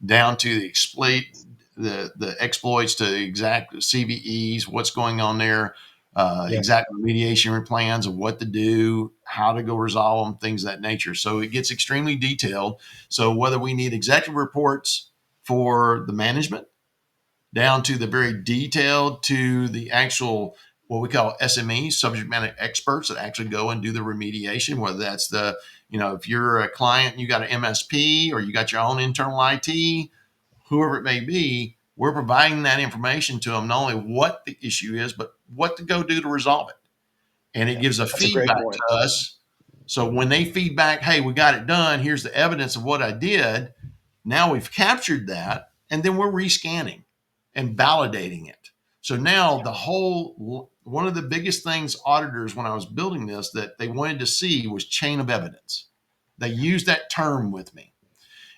A: down to the exploits, to exact CVEs, what's going on there, exact remediation plans of what to do, how to go resolve them, things of that nature. So it gets extremely detailed. So whether we need executive reports for the management, down to the very detailed to the actual what we call SMEs, subject matter experts, that actually go and do the remediation, whether that's if you're a client and you got an MSP or you got your own internal IT, whoever it may be, we're providing that information to them, not only what the issue is, but what to go do to resolve it. And it
C: Yeah,
A: gives a
C: that's a great
A: feedback
C: point.
A: to us. So when they feedback, hey, we got it done, here's the evidence of what I did. Now we've captured that, and then we're rescanning and validating it. So now one of the biggest things auditors, when I was building this, that they wanted to see was chain of evidence. They used that term with me.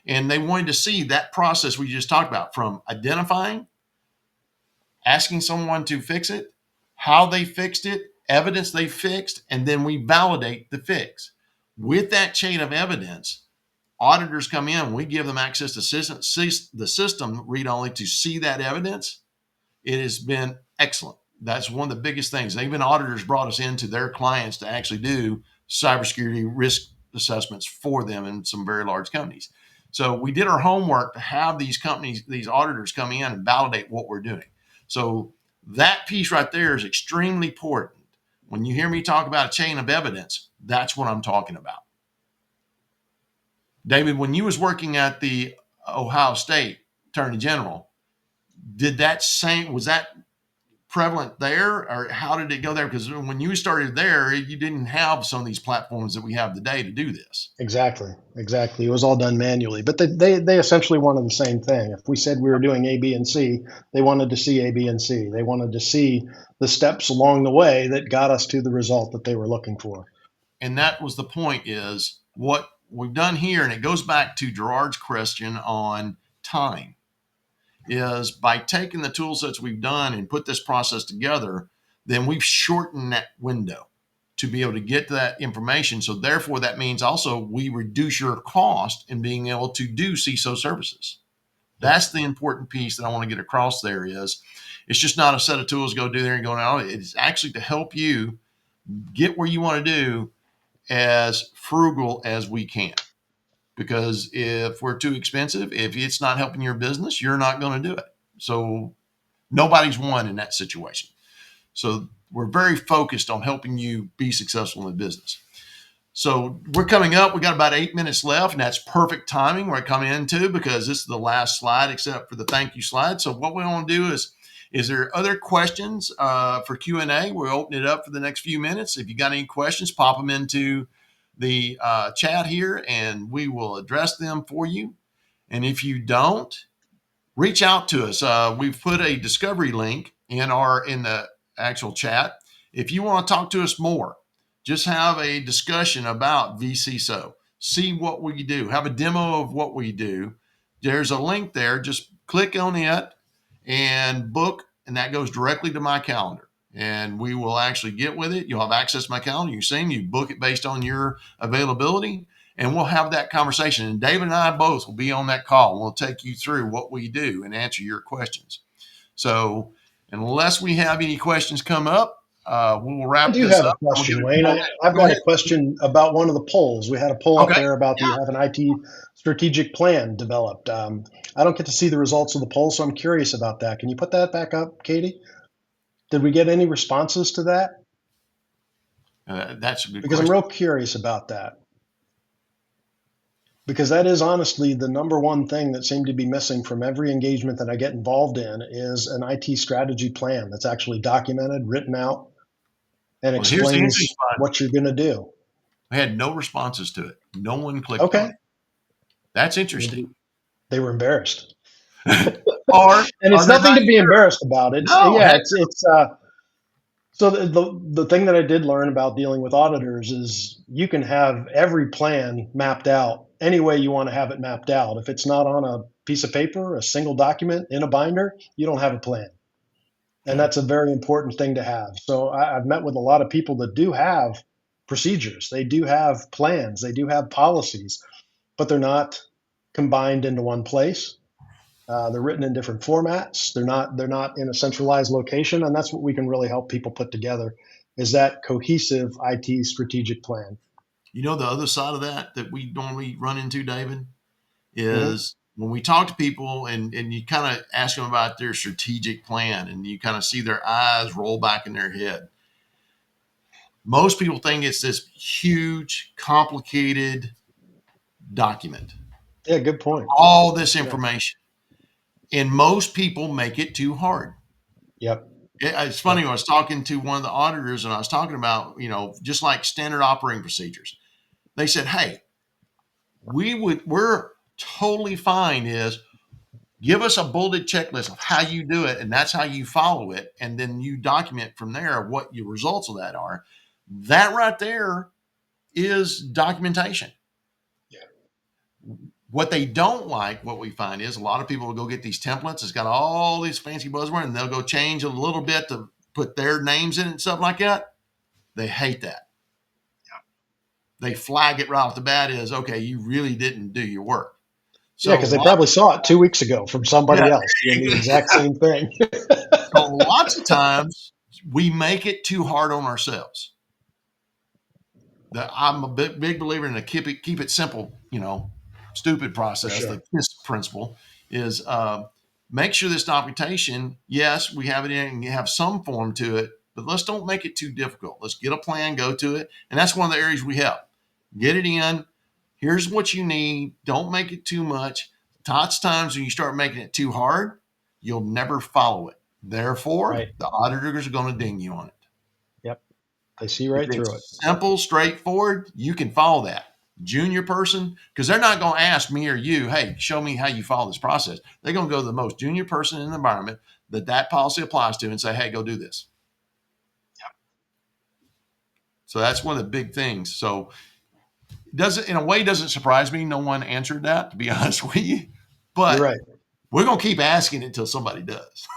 A: And they wanted to see that process we just talked about, from identifying, asking someone to fix it, how they fixed it, evidence they fixed, and then we validate the fix. With that chain of evidence, auditors come in, we give them access to the system read only to see that evidence. It has been excellent. That's one of the biggest things. Even auditors brought us into their clients to actually do cybersecurity risk assessments for them in some very large companies. So we did our homework to have these companies, these auditors come in and validate what we're doing. So that piece right there is extremely important. When you hear me talk about a chain of evidence, that's what I'm talking about. David, when you was working at the Ohio State Attorney General, was that prevalent there, or how did it go there? Because when you started there, you didn't have some of these platforms that we have today to do this.
C: Exactly. It was all done manually, but they essentially wanted the same thing. If we said we were doing A, B, and C, they wanted to see A, B, and C. They wanted to see the steps along the way that got us to the result that they were looking for.
A: And that was the point, is what we've done here, and it goes back to Gerard's question on time, is by taking the tool sets we've done and put this process together, then we've shortened that window to be able to get to that information. So therefore, that means also we reduce your cost in being able to do CISO services. That's the important piece that I want to get across there. Is it's just not a set of tools, go do there and go now. It's actually to help you get where you want to do as frugal as we can. Because if we're too expensive, if it's not helping your business, you're not going to do it. So nobody's won in that situation. So we're very focused on helping you be successful in the business. So we're coming up. We got about 8 minutes left, and that's perfect timing we're coming into, because this is the last slide except for the thank you slide. So what we want to do is there other questions for Q&A? We'll open it up for the next few minutes. If you got any questions, pop them into the chat here, and we will address them for you. And if you don't, reach out to us. We've put a discovery link in the actual chat. If you want to talk to us more, just have a discussion about vCISO. See what we do. Have a demo of what we do. There's a link there. Just click on it and book, and that goes directly to my calendar. And we will actually get with it. You'll have access to my calendar. You book it based on your availability, and we'll have that conversation. And David and I both will be on that call. We'll take you through what we do and answer your questions. So unless we have any questions come up, we'll
C: I
A: wrap
C: do
A: this
C: have a
A: up.
C: question, Wayne. I've
A: Go
C: got
A: ahead.
C: a question about one of the polls. We had a poll up
A: Okay.
C: there about do you have an IT strategic plan developed? I don't get to see the results of the poll, so I'm curious about that. Can you put that back up, Katie? Did we get any responses to that?
A: That's a good
C: Because I'm
A: question.
C: real curious about that. Because that is honestly the number one thing that seemed to be missing from every engagement that I get involved in, is an IT strategy plan that's actually documented, written out, and
A: Well, here's the interesting
C: explains
A: part.
C: what you're going to do.
A: We had no responses to it. No one clicked on
C: Okay.
A: it. That's interesting.
C: They were embarrassed.
A: or
C: And
A: or
C: it's
A: they're
C: nothing
A: not
C: to be
A: sure.
C: embarrassed about.
A: No, heck,
C: So the thing that I did learn about dealing with auditors is you can have every plan mapped out any way you want to have it mapped out. If it's not on a piece of paper, a single document in a binder, you don't have a plan. And
A: okay.
C: that's a very important thing to have. So I've met with a lot of people that do have procedures, they do have plans, they do have policies, but they're not combined into one place. They're written in different formats. They're not in a centralized location, and that's what we can really help people put together, is that cohesive IT strategic plan.
A: You know, the other side of that we normally run into, David,
C: Hmm.
A: is when we talk to people and you kind of ask them about their strategic plan and you kind of see their eyes roll back in their head, most people think it's this huge, complicated document,
C: Yeah, good point.
A: all this
C: Yeah.
A: information. And most people make it too hard.
C: Yep.
A: It's
C: Yep.
A: funny. I was talking to one of the auditors and I was talking about, just like standard operating procedures. They said, hey, we're totally fine is give us a bulleted checklist of how you do it. And that's how you follow it. And then you document from there what your results of that are. That right there is documentation.
C: Yeah.
A: What they don't like, what we find is a lot of people will go get these templates. It's got all these fancy buzzwords and they'll go change a little bit to put their names in it and stuff like that. They hate that. They flag it right off the bat as, okay, you really didn't do your work.
C: Yeah,
A: So,
C: because they probably saw it 2 weeks ago from somebody
A: yeah.
C: else doing the exact same thing.
A: So lots of times we make it too hard on ourselves. I'm a big believer in the keep it simple, stupid
C: For
A: process.
C: sure.
A: The KISS principle is make sure this documentation, yes, we have it in and you have some form to it, but let's don't make it too difficult. Let's get a plan, go to it. And that's one of the areas we help. Get it in. Here's what you need. Don't make it too much. Lots of times when you start making it too hard, you'll never follow it. Therefore,
C: Right.
A: the auditors are going to ding you on it.
C: Yep. They see
A: If
C: right through it.
A: it's simple, straightforward, you can follow that. Junior person, because they're not going to ask me or you, hey, show me how you follow this process. They're going to go to the most junior person in the environment that policy applies to and say, hey, go do this. So that's one of the big things. So in a way, doesn't surprise me. No one answered that, to be honest with you. But
C: You're right.
A: we're going to keep asking it until somebody does.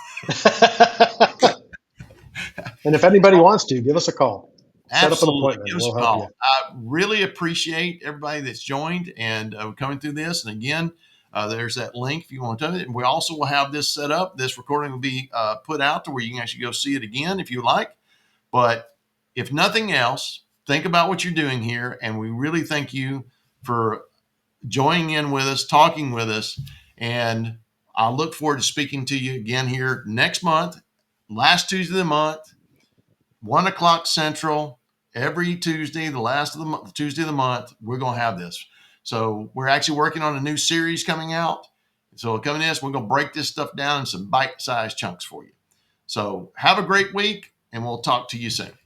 C: And if anybody wants to, give us a call. Set up an
A: Absolutely.
C: appointment.
A: Give us
C: We'll
A: a
C: help you.
A: call. I really appreciate everybody that's joined and coming through this. And again, there's that link if you want to do it. And we also will have this set up. This recording will be put out to where you can actually go see it again if you like. But if nothing else, think about what you're doing here. And we really thank you for joining in with us, talking with us. And I look forward to speaking to you again here next month, last Tuesday of the month, 1:00 Central, every Tuesday, the last of the month, Tuesday of the month. We're going to have this. So we're actually working on a new series coming out. So coming in, we're going to break this stuff down in some bite-sized chunks for you. So have a great week, and we'll talk to you soon.